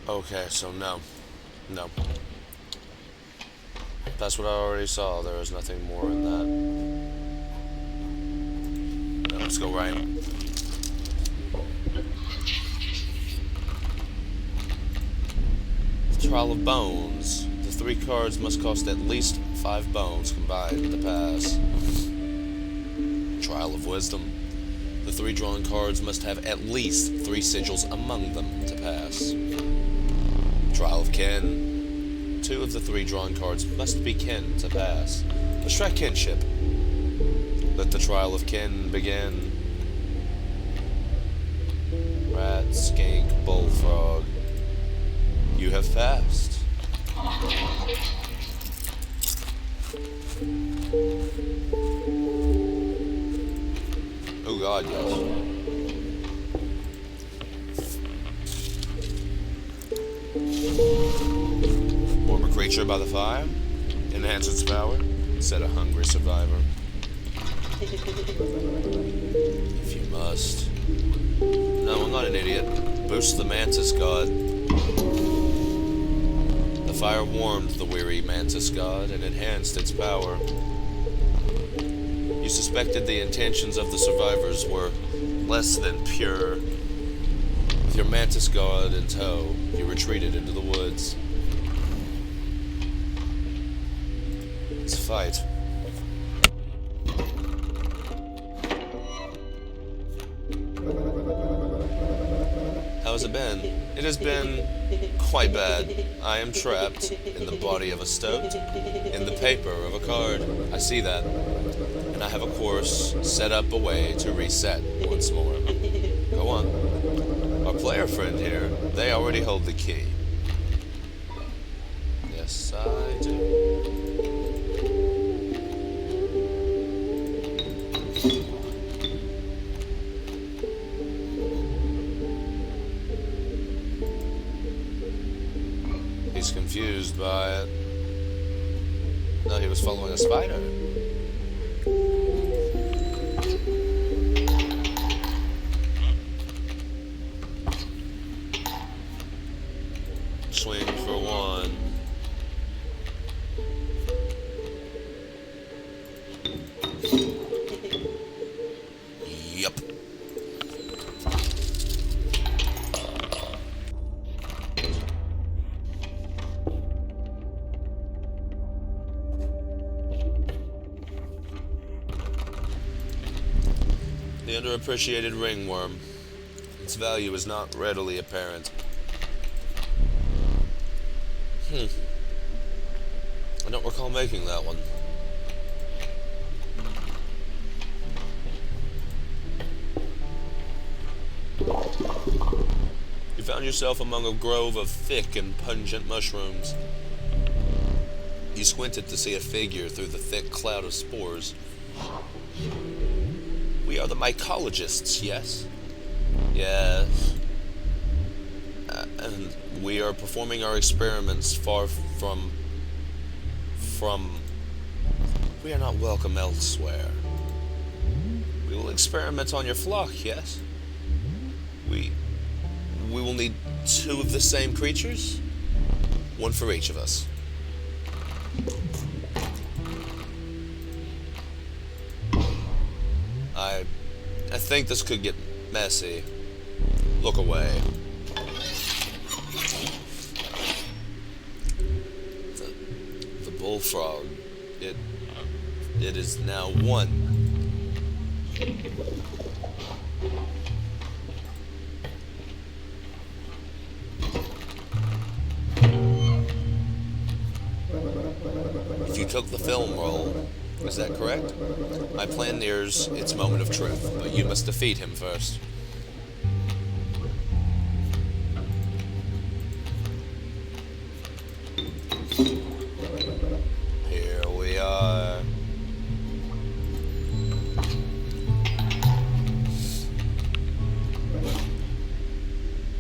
Okay, so no. No. That's what I already saw. There is nothing more in that. No, let's go right. Trial of Bones. The 3 cards must cost at least 5 bones combined to pass. Trial of Wisdom. The 3 drawn cards must have at least 3 sigils among them to pass. Trial of Kin. 2 of the 3 drawn cards must be kin to pass. Let's try kinship. Let the trial of kin begin. Rat, skink, bullfrog. You have passed. Oh God, yes. Warm a creature by the fire. Enhance its power. Set a hungry survivor. If you must. No, I'm not an idiot. Boost the mantis god. The fire warmed the weary mantis god and enhanced its power. You suspected the intentions of the survivors were less than pure. With your mantis god in tow, you retreated into the woods. Let's fight. How's it been? It has been quite bad. I am trapped in the body of a stoat, in the paper of a card. I see that. And I have a course set up a way to reset once more. Go on. Our player friend here, they already hold the key. Yes, I do. He's confused by it. No, he was following a spider. Swing for 1. Yup. The underappreciated ringworm. Its value is not readily apparent. I don't recall making that one. found yourself among a grove of thick and pungent mushrooms. You squinted to see a figure through the thick cloud of spores. We are the mycologists, yes? Yes. And we are performing our experiments far from... We are not welcome elsewhere. We will experiment on your flock, yes? We will need 2 of the same creatures? 1 for each of us. I think this could get messy. Look away. The bullfrog, it is now 1. If you took the film roll, is that correct? My plan nears its moment of truth, but you must defeat him first. Here we are.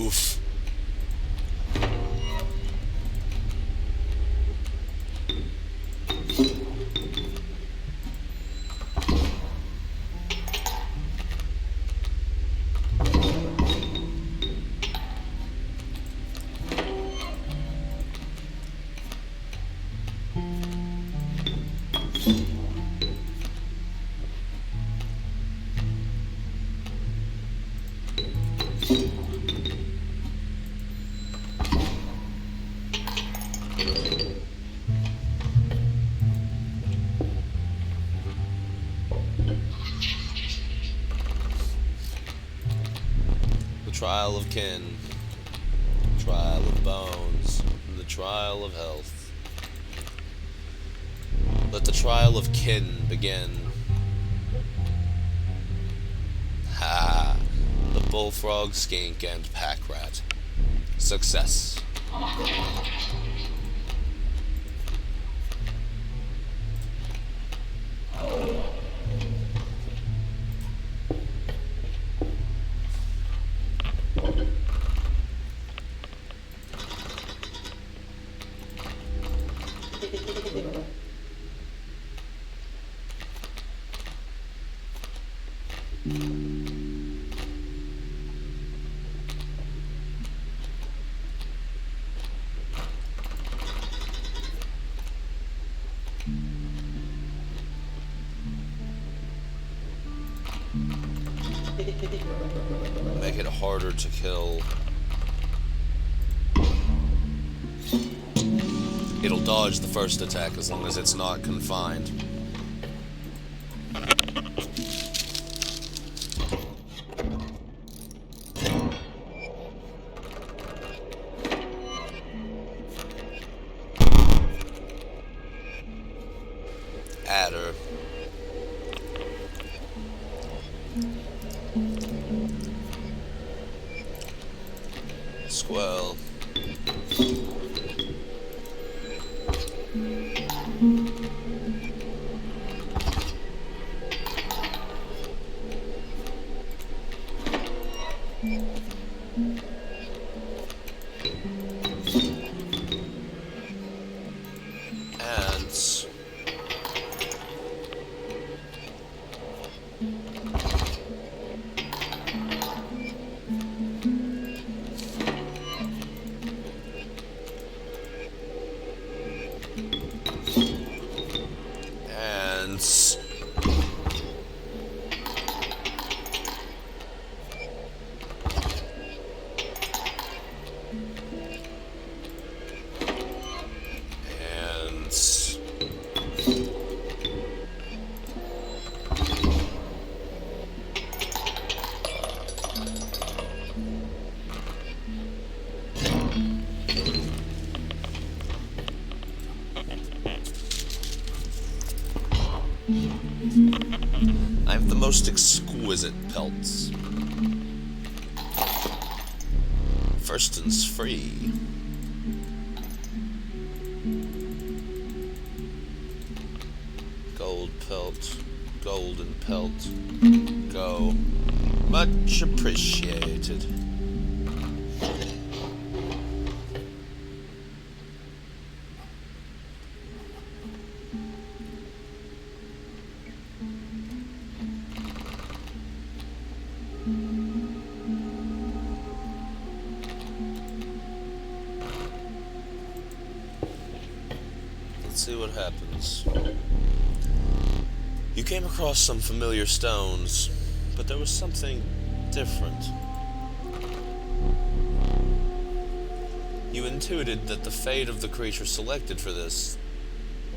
Oof. Trial of kin, trial of bones, and the trial of health. Let the trial of kin begin. Ha! The bullfrog, skink, and pack rat. Success. Make it harder to kill. It'll dodge the first attack as long as it's not confined. Adder. Squirrel. Ants. Ants. Ants. I have the most exquisite pelts. Firstens free. Gold pelt, golden pelt, go. Much appreciated. Let's see what happens. You came across some familiar stones, but there was something different. You intuited that the fate of the creature selected for this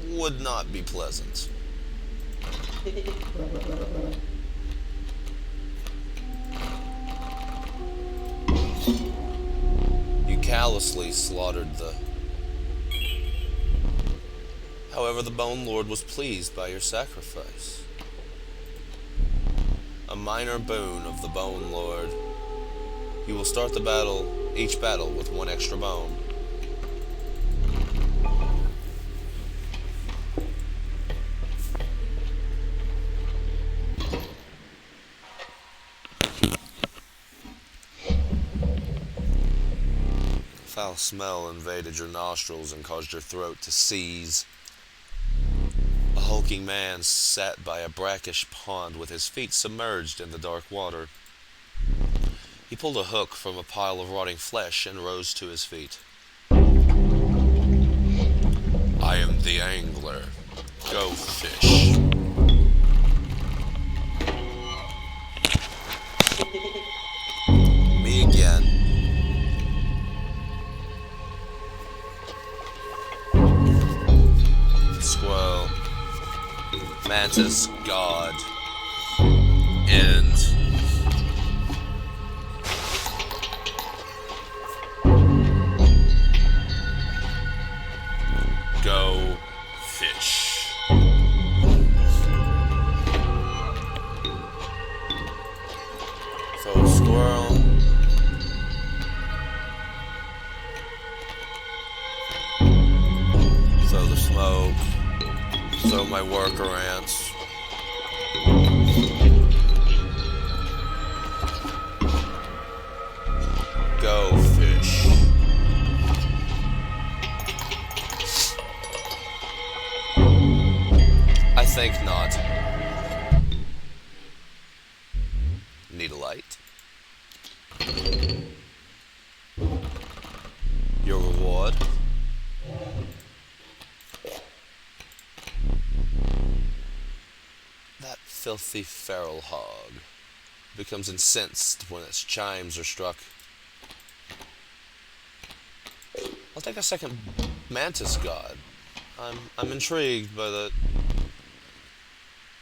would not be pleasant. You callously slaughtered the... However, the Bone Lord was pleased by your sacrifice. A minor boon of the Bone Lord. You will start the battle, each battle, with one extra bone. A foul smell invaded your nostrils and caused your throat to seize. A hulking man sat by a brackish pond with his feet submerged in the dark water. He pulled a hook from a pile of rotting flesh and rose to his feet. I am the angler. Go fish. Me again. Squirrel. Mantis, God, end. Go fish. So squirrel. So the smoke. So my worker ants. Go fish. I think not. Need a light. Your reward. That filthy feral hog becomes incensed when its chimes are struck. I'll take a second mantis god. I'm intrigued by that.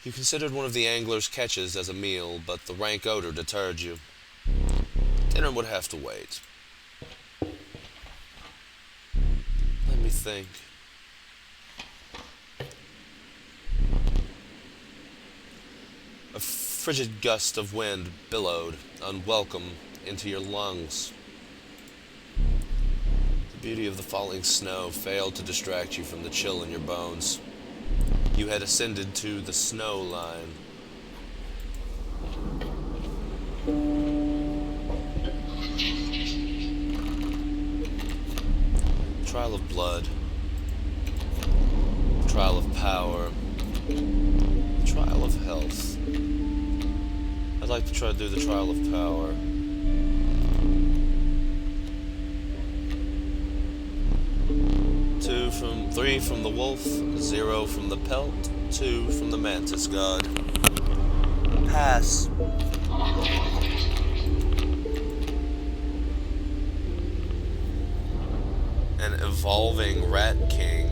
You considered one of the angler's catches as a meal, but the rank odor deterred you. Dinner would have to wait. Let me think. A frigid gust of wind billowed, unwelcome, into your lungs. The beauty of the falling snow failed to distract you from the chill in your bones. You had ascended to the snow line. Trial of blood. Trial of power. Trial of health. I'd like to try to do the trial of power. Three from the wolf, 0 from the pelt, 2 from the mantis god. Pass. An evolving rat king.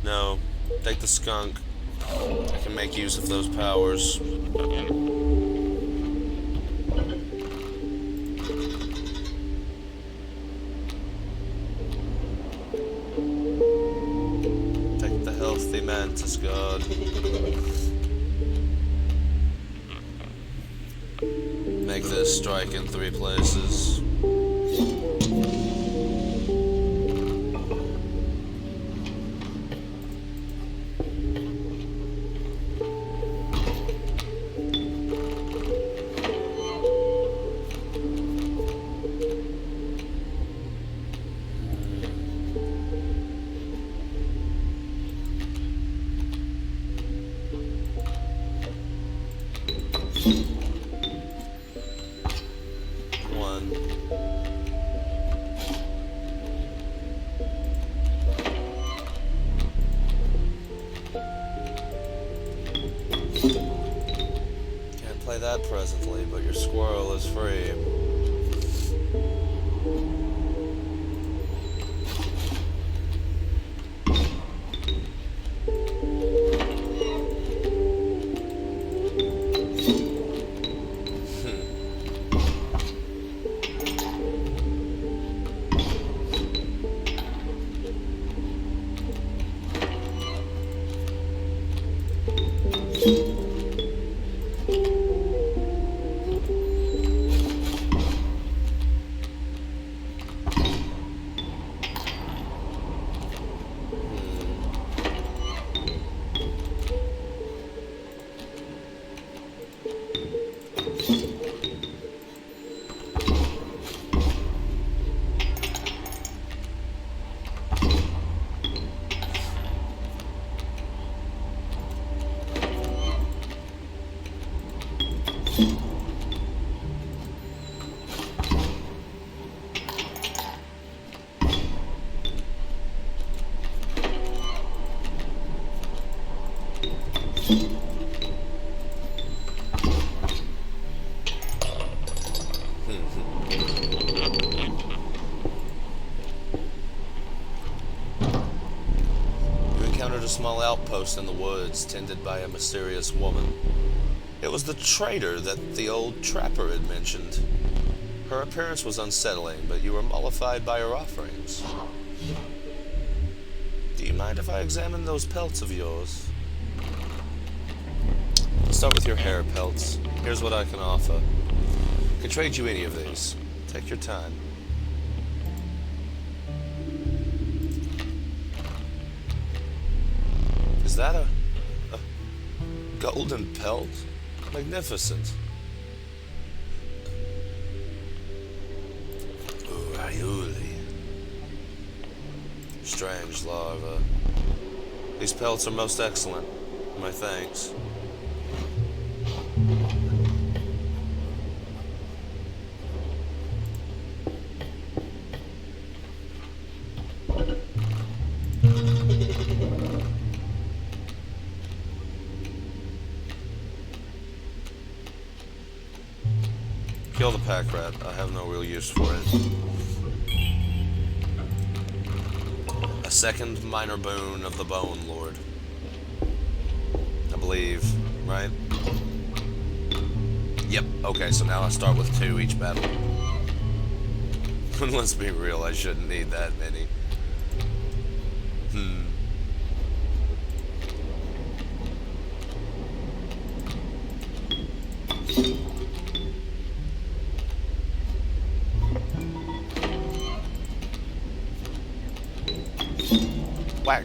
No, take the skunk. I can make use of those powers. Healthy mantis god. Make make this strike in 3 places. That presently, but your squirrel is free. A small outpost in the woods tended by a mysterious woman. It was the trader that the old trapper had mentioned. Her appearance was unsettling, but you were mollified by her offerings. Do you mind if I examine those pelts of yours? Let's start with your hair pelts. Here's what I can offer. I can trade you any of these. Take your time. Is that a golden pelt? Magnificent. Urayuli. Strange larva. These pelts are most excellent. My thanks. Kill the pack rat. I have no real use for it. A second minor boon of the Bone Lord. I believe, right? Yep, okay, so now I start with 2 each battle. Let's be real, I shouldn't need that many. Whack.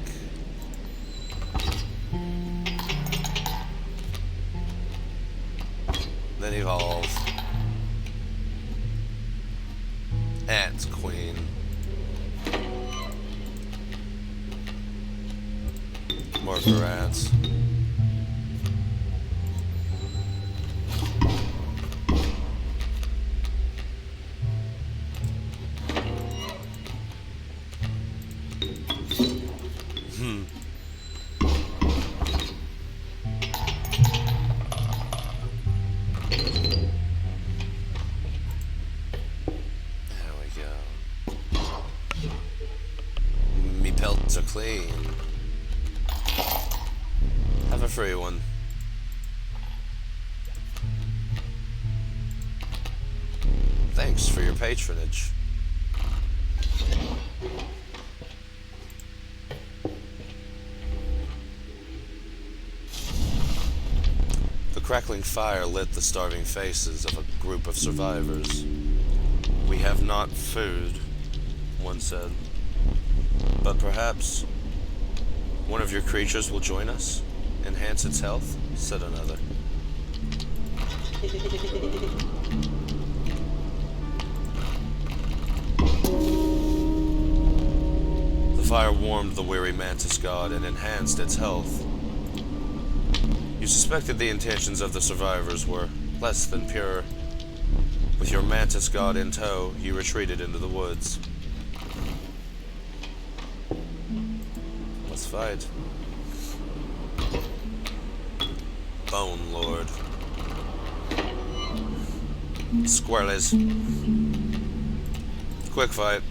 Then evolve. Ant Queen. Marker ants. Pelts are clean. Have a free one. Thanks for your patronage. The crackling fire lit the starving faces of a group of survivors. "We have not food," one said. "But perhaps one of your creatures will join us, enhance its health," said another. The fire warmed the weary mantis god and enhanced its health. You suspected the intentions of the survivors were less than pure. With your mantis god in tow, you retreated into the woods. Let's fight. Bone Lord. Squirrelies. Quick fight.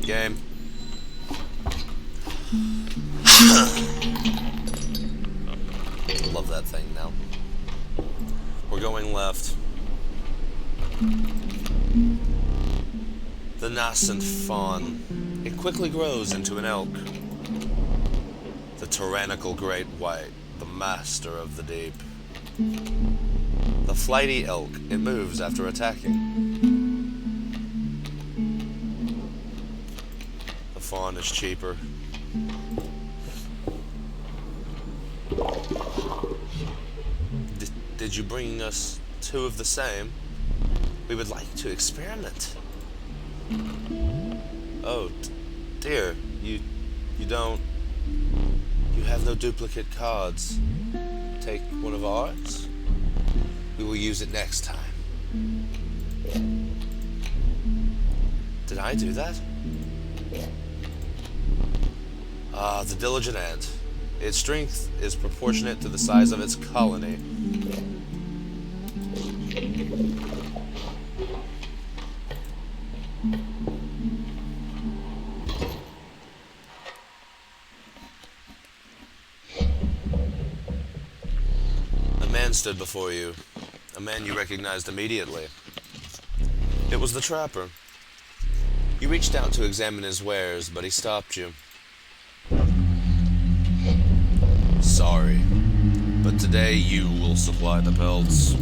Game. Love that thing now. We're going left. The nascent fawn. It quickly grows into an elk. The tyrannical great white, the master of the deep. The flighty elk. It moves after attacking. The fawn is cheaper. Did you bring us two of the same? We would like to experiment. Oh, dear, you don't... You have no duplicate cards. Take one of ours? We will use it next time. Did I do that? Ah, the diligent ant. Its strength is proportionate to the size of its colony. A man stood before you, a man you recognized immediately. It was the trapper. You reached out to examine his wares, but he stopped you. Sorry, but today you will supply the pelts.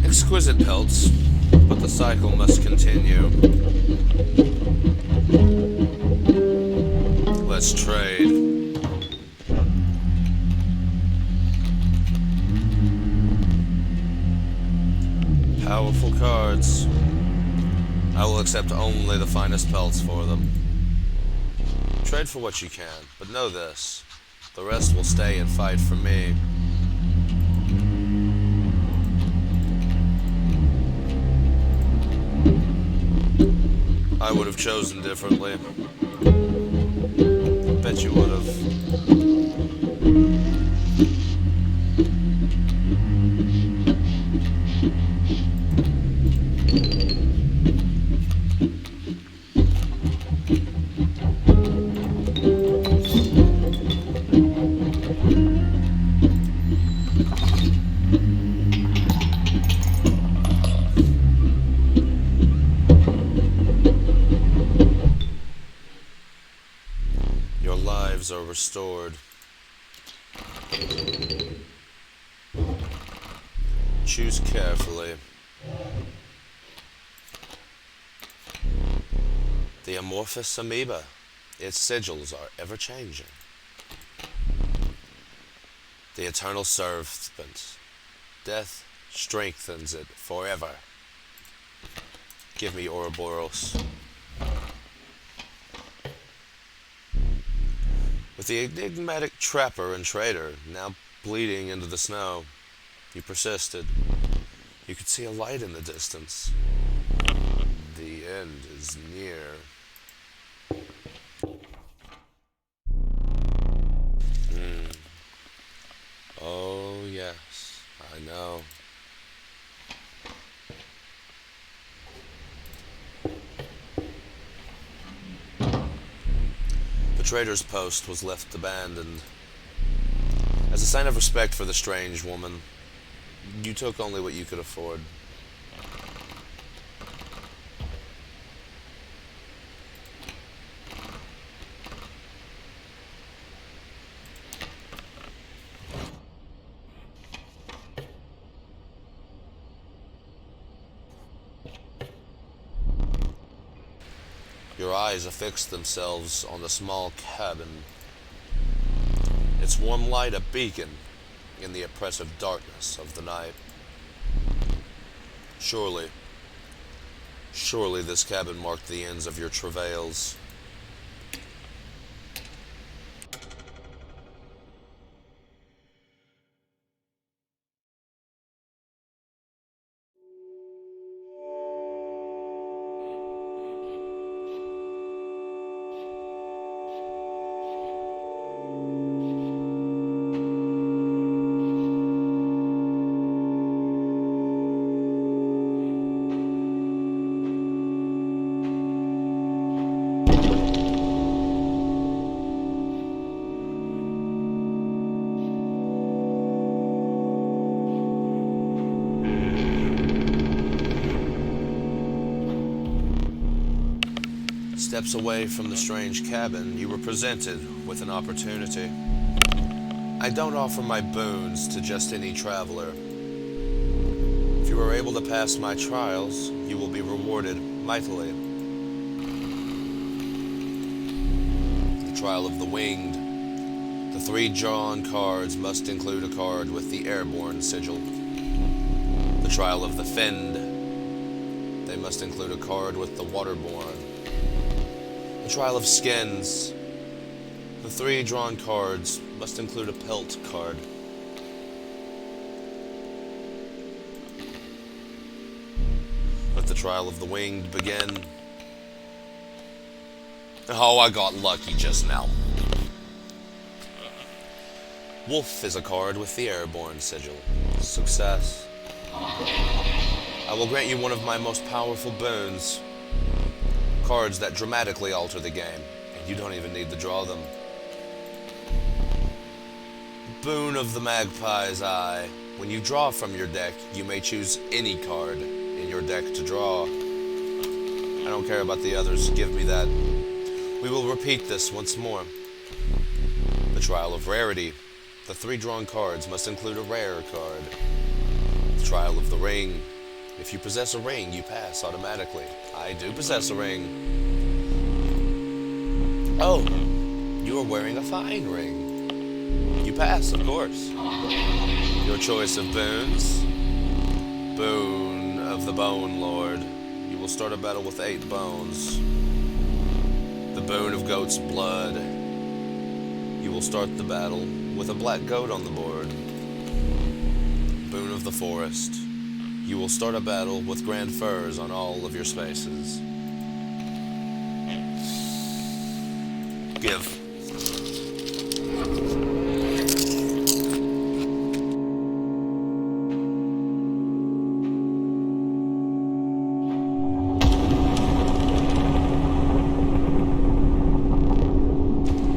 Exquisite pelts, but the cycle must continue. Let's trade. Powerful cards. I will accept only the finest pelts for them. Trade for what you can, but know this. The rest will stay and fight for me. I would have chosen differently. Bet you would have. powers are restored. Choose carefully. The amorphous amoeba. Its sigils are ever-changing. The eternal serpent. Death strengthens it forever. Give me Ouroboros. With the enigmatic trapper and trader now bleeding into the snow, you persisted. You could see a light in the distance. The end is near. Oh, yes, I know. The trader's post was left abandoned. As a sign of respect for the strange woman, you took only what you could afford. Your eyes affixed themselves on the small cabin, its warm light a beacon in the oppressive darkness of the night. Surely this cabin marked the ends of your travails. Steps away from the strange cabin, you were presented with an opportunity. I don't offer my boons to just any traveler. If you are able to pass my trials, you will be rewarded mightily. The trial of the winged. The 3 drawn cards must include a card with the airborne sigil. The trial of the finned. They must include a card with the waterborne. The trial of skins. The 3 drawn cards must include a pelt card. Let the trial of the winged begin. Oh, I got lucky just now. Wolf is a card with the airborne sigil. Success. I will grant you one of my most powerful boons. Cards that dramatically alter the game, and you don't even need to draw them. Boon of the Magpie's Eye. When you draw from your deck, you may choose any card in your deck to draw. I don't care about the others, give me that. We will repeat this once more. The trial of rarity. The 3 drawn cards must include a rare card. The trial of the ring. If you possess a ring, you pass automatically. I do possess a ring. Oh, you are wearing a fine ring. You pass, of course. Your choice of boons. Boon of the Bone Lord. You will start a battle with 8 bones. The boon of Goat's Blood. You will start the battle with a black goat on the board. Boon of the Forest. You will start a battle with grand furs on all of your spaces. Give.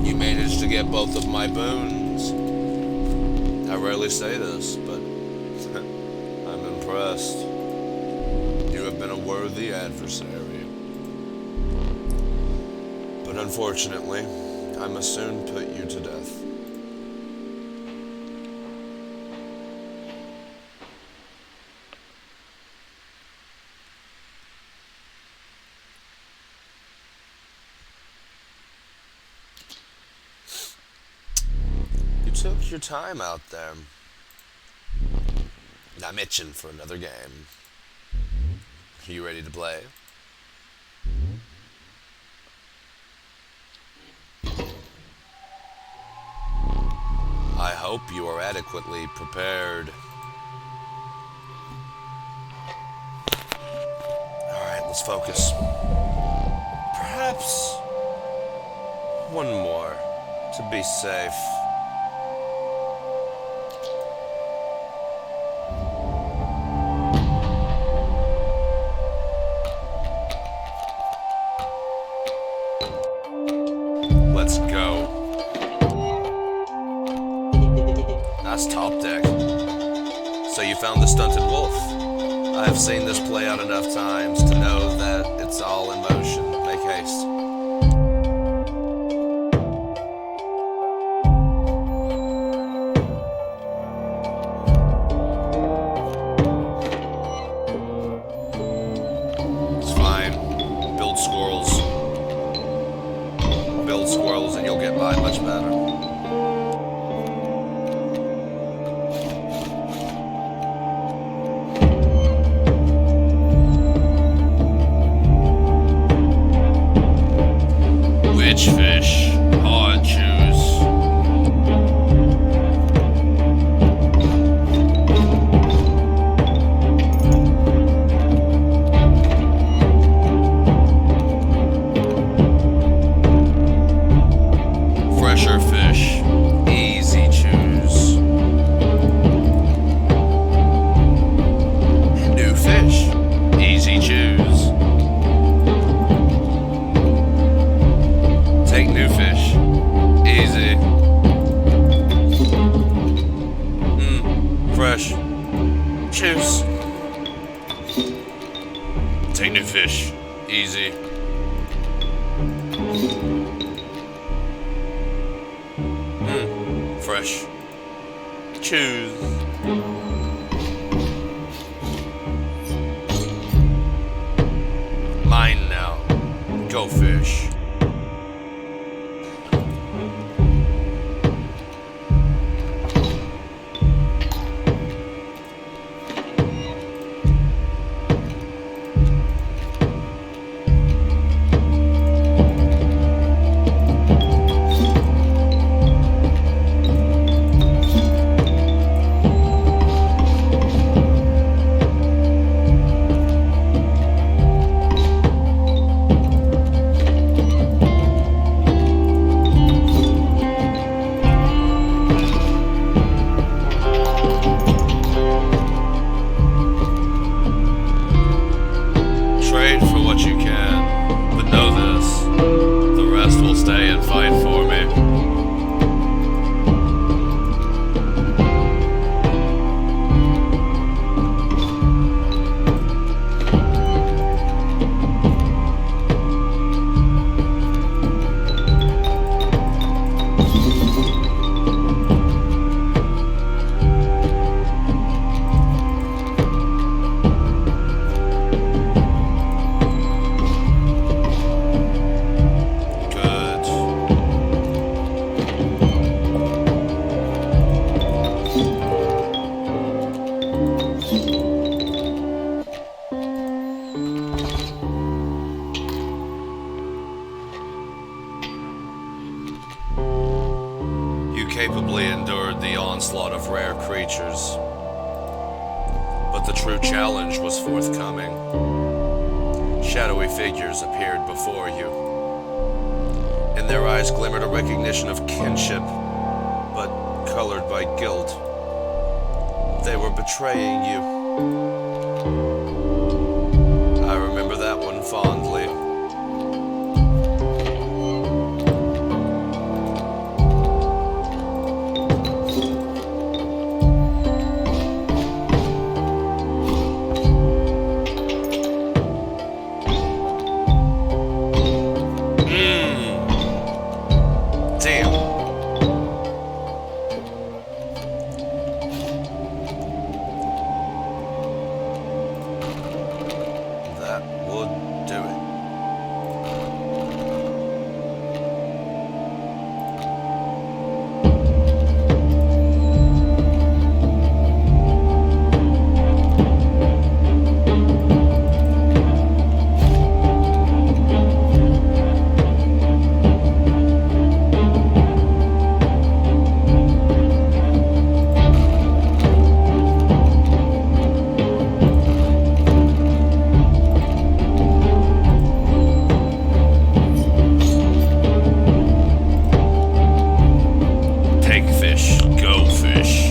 You managed to get both of my boons. I rarely say this, but I'm impressed. You have been a worthy adversary. But unfortunately, I must soon put you to death. You took your time out there. And I'm itching for another game. Are you ready to play? I hope you are adequately prepared. Alright, let's focus. Perhaps one more to be safe. Let's go. That's top deck. So you found the stunted wolf. I have seen this play out enough times to know that it's all in motion. Make haste. It's fine. Build squirrels. Build squirrels and you'll get by much better. Which fish? Hard choose. Fresher fish. Easy choose. New fish. Easy choose. Take new fish. Easy. Fresh. Choose. Take new fish. Easy. Fresh. Choose. Mine now. Go fish. Trade for what you can, but know this, the rest will stay and fight for me. You capably endured the onslaught of rare creatures, but the true challenge was forthcoming. Shadowy figures appeared before you. In their eyes glimmered a recognition of kinship, but colored by guilt. They were betraying you. I remember that one fondly. would do it. Take fish, go fish.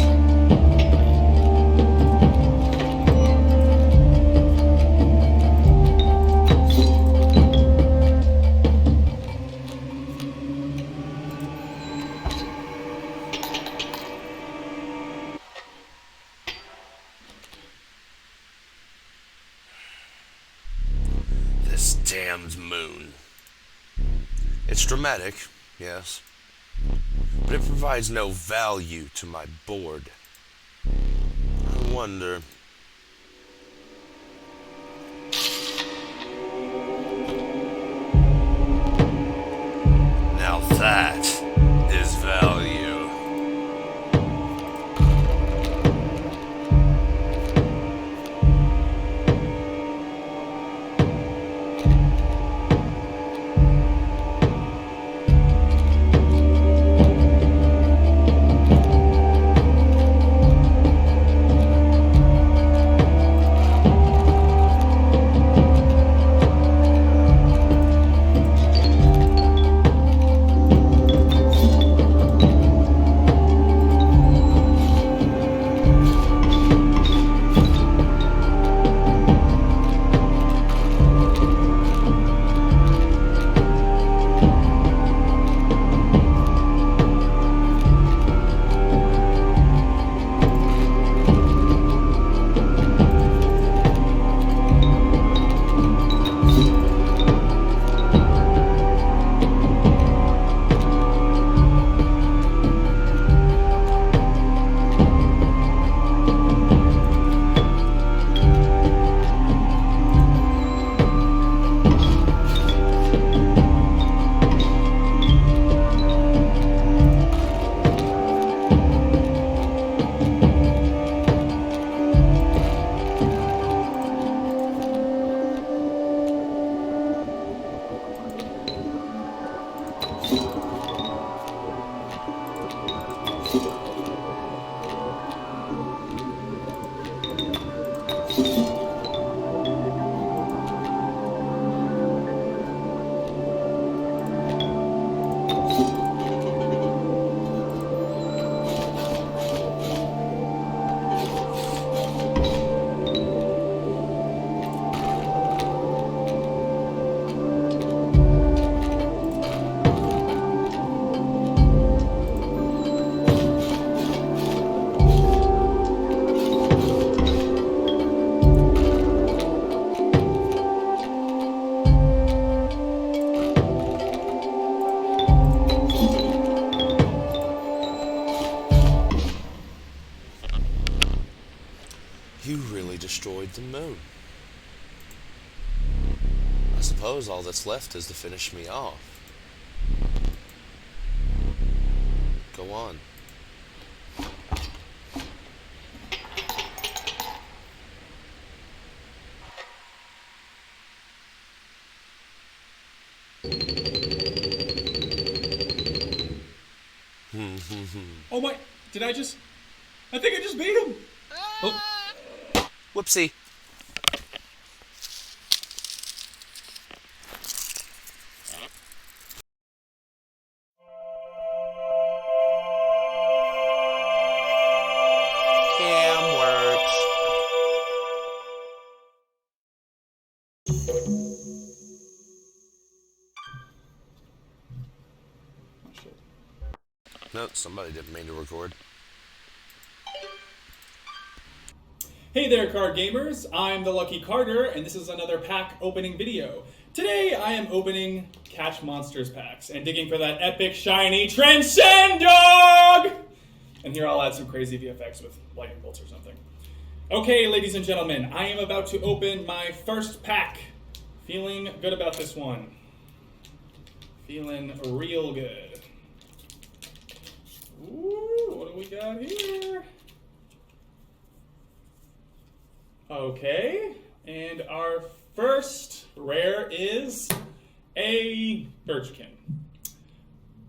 This damned moon. It's dramatic, yes, but it provides no value to my board. I wonder. Now that is value. You really destroyed the moon. I suppose all that's left is to finish me off. Go on. Oh my, I think I just beat him. Oh. Whoopsie. Cam works. Oh shit. No, somebody didn't mean to record. Hey there, card gamers! I'm the Lucky Carter, and this is another pack opening video. Today, I am opening Catch Monsters packs and digging for that epic, shiny Transcend Dog! And here I'll add some crazy VFX with lightning bolts or something. Okay, ladies and gentlemen, I am about to open my first pack Feeling good about this one. Feeling real good. Ooh, what do we got here? Okay, and our first rare is a Birchkin.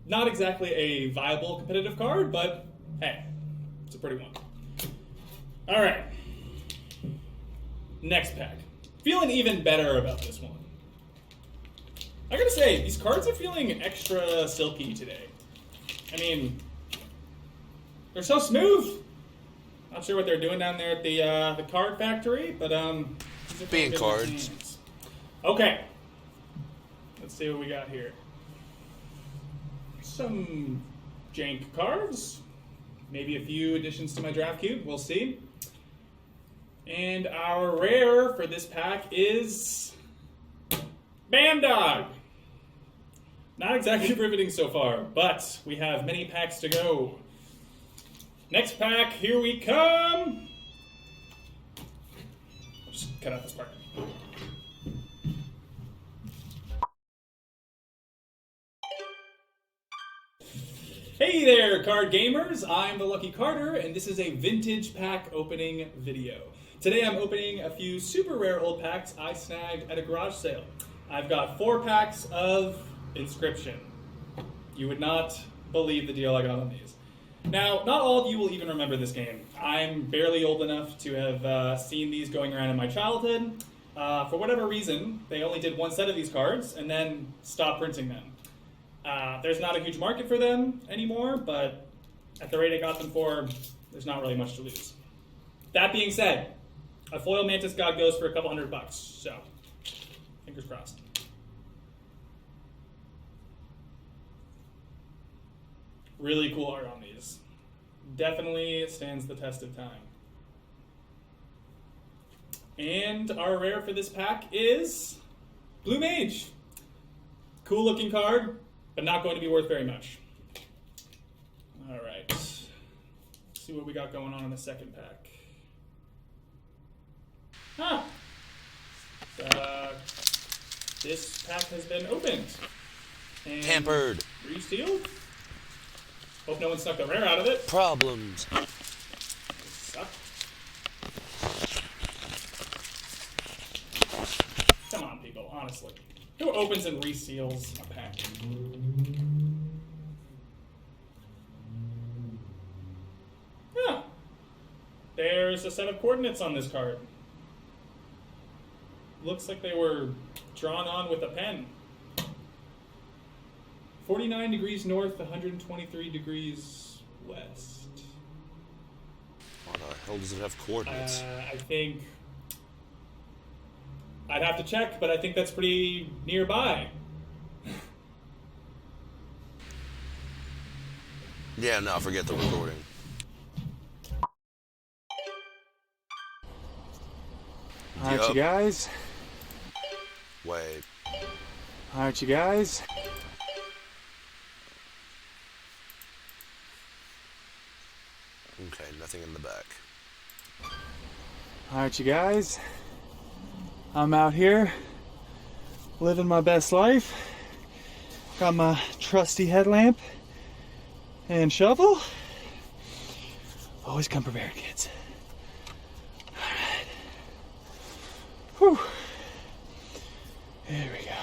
Not exactly a viable competitive card, but hey, it's a pretty one. Alright. Next pack. Feeling even better about this one. I gotta say, these cards are feeling extra silky today. I mean, they're so smooth. Not sure what they're doing down there at the card factory, but these are Being good cards. hands. Okay. Let's see what we got here. Some jank cards. Maybe a few additions to my draft cube. We'll see. And our rare for this pack is Bandog. Not exactly riveting so far, but we have many packs to go. Next pack, here we come. Just cut out this part. Hey there, card gamers! I'm the Lucky Carter, and this is a vintage pack opening video. Today I'm opening a few super rare old packs I snagged at a garage sale. I've got 4 packs of Inscryption. You would not believe the deal I got on these. Now, not all of you will even remember this game. I'm barely old enough to have seen these going around in my childhood. For whatever reason, they only did one set of these cards and then stopped printing them. There's not a huge market for them anymore, but at the rate I got them for, there's not really much to lose. That being said, a foil Mantis God goes for a couple $100, so fingers crossed. Really cool art on these. Definitely stands the test of time. And our rare for this pack is Blue Mage. Cool looking card, but not going to be worth very much. Alright. Let's see what we got going on in the second pack. This pack has been opened. And Tampered. resealed. Hope no one snuck a rare out of it. Problems. Suck. Come on, people, honestly. Who opens and reseals a pack? Yeah. There's a set of coordinates on this card. Looks like they were drawn on with a pen. 49 degrees north, 123 degrees west. Why the hell does it have coordinates? I think I'd have to check, but I think that's pretty nearby. Yeah, no, forget the recording. Alright, Yup. you guys. Wait. Alright, you guys. Okay, nothing in the back. Alright, you guys. I'm out here living my best life. Got my trusty headlamp and shovel. Always come prepared, kids. Alright. Whew. There we go.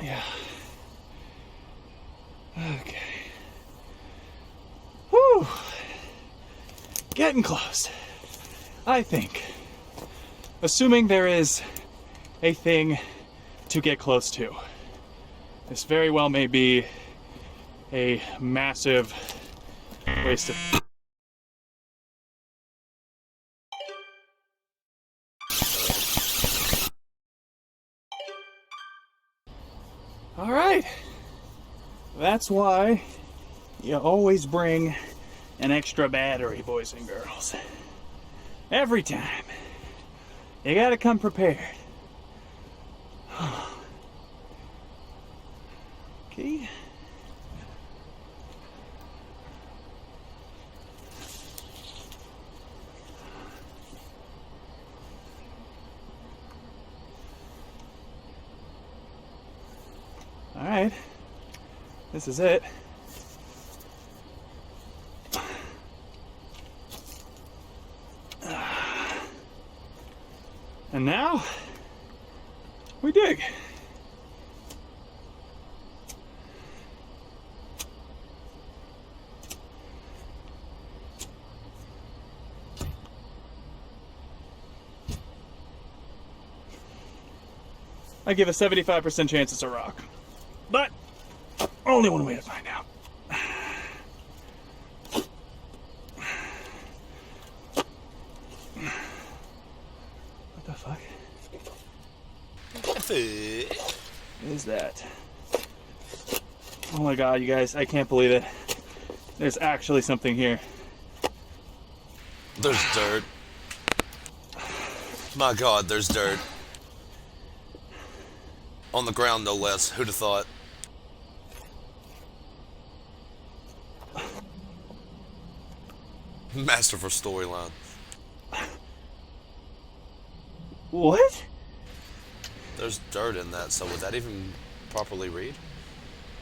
Yeah. Okay. Whew. Getting close. I think. Assuming there is a thing to get close to. This very well may be a massive waste of... All right. That's why you always bring an extra battery, boys and girls. Every time. You gotta come prepared. Okay. Alright. This is it. And now, we dig. I give a 75% chance it's a rock. But only one way to find out. What the fuck is that? Oh my god, you guys, I can't believe it. There's actually something here. There's dirt. My god, there's dirt. On the ground, no less. Who'd have thought? Masterful storyline. What? There's dirt in that, so would that even properly read?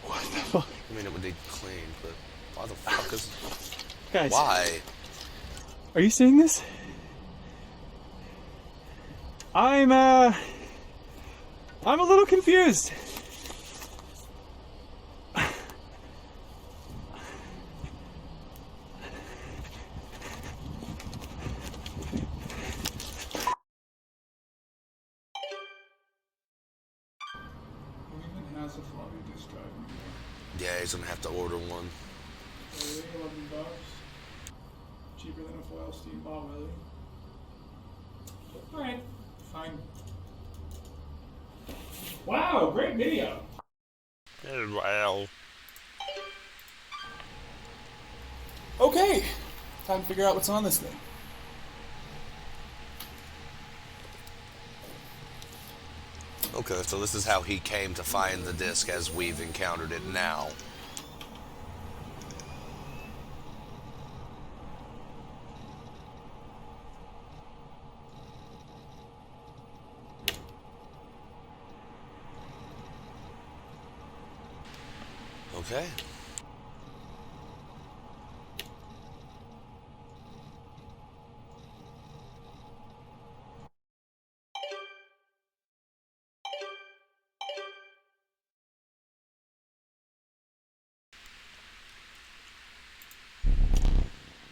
What the fuck? I mean, it would need cleaned, but why the fuck is... Guys. Why? Are you seeing this? I'm a little confused. Who even has a floppy disk drive anymore? Yeah, he's gonna have to order one. Really? $11? Cheaper than a foil steam ball, really? Alright, fine. Wow, great video! Wow. Okay, time to figure out what's on this thing. Okay, so this is how he came to find the disc as we've encountered it now. Okay.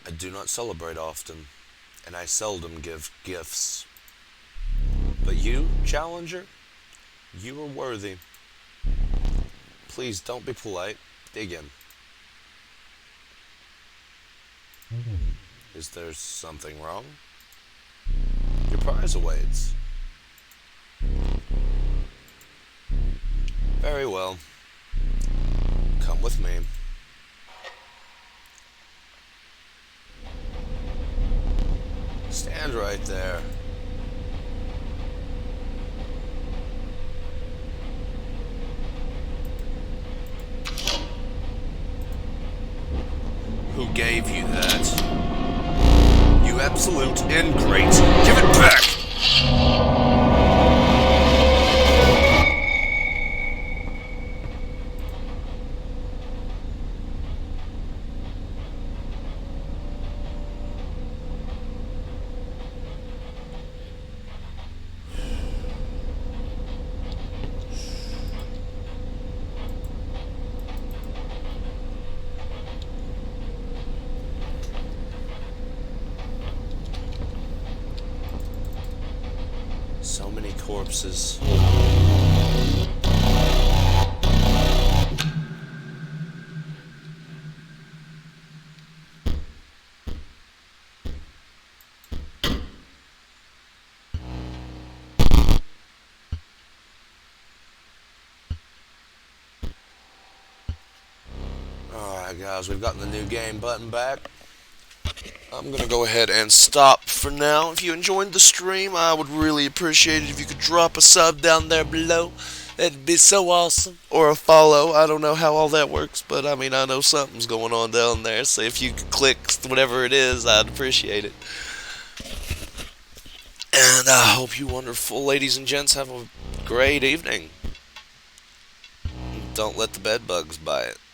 I do not celebrate often, and I seldom give gifts. But you, Challenger, you are worthy. Please don't be polite. Dig in. Is there something wrong? Your prize awaits. Very well. Come with me. Stand right there. Who gave you that? You absolute ingrate! Give it back! So many corpses. Alright guys, we've gotten the new game button back. I'm gonna go ahead and stop for now. If you enjoyed the stream, I would really appreciate it if you could drop a sub down there below. That'd be so awesome. Or a follow. I don't know how all that works, but I mean, I know something's going on down there. So if you could click whatever it is, I'd appreciate it. And I hope you wonderful ladies and gents have a great evening. don't let the bed bugs bite.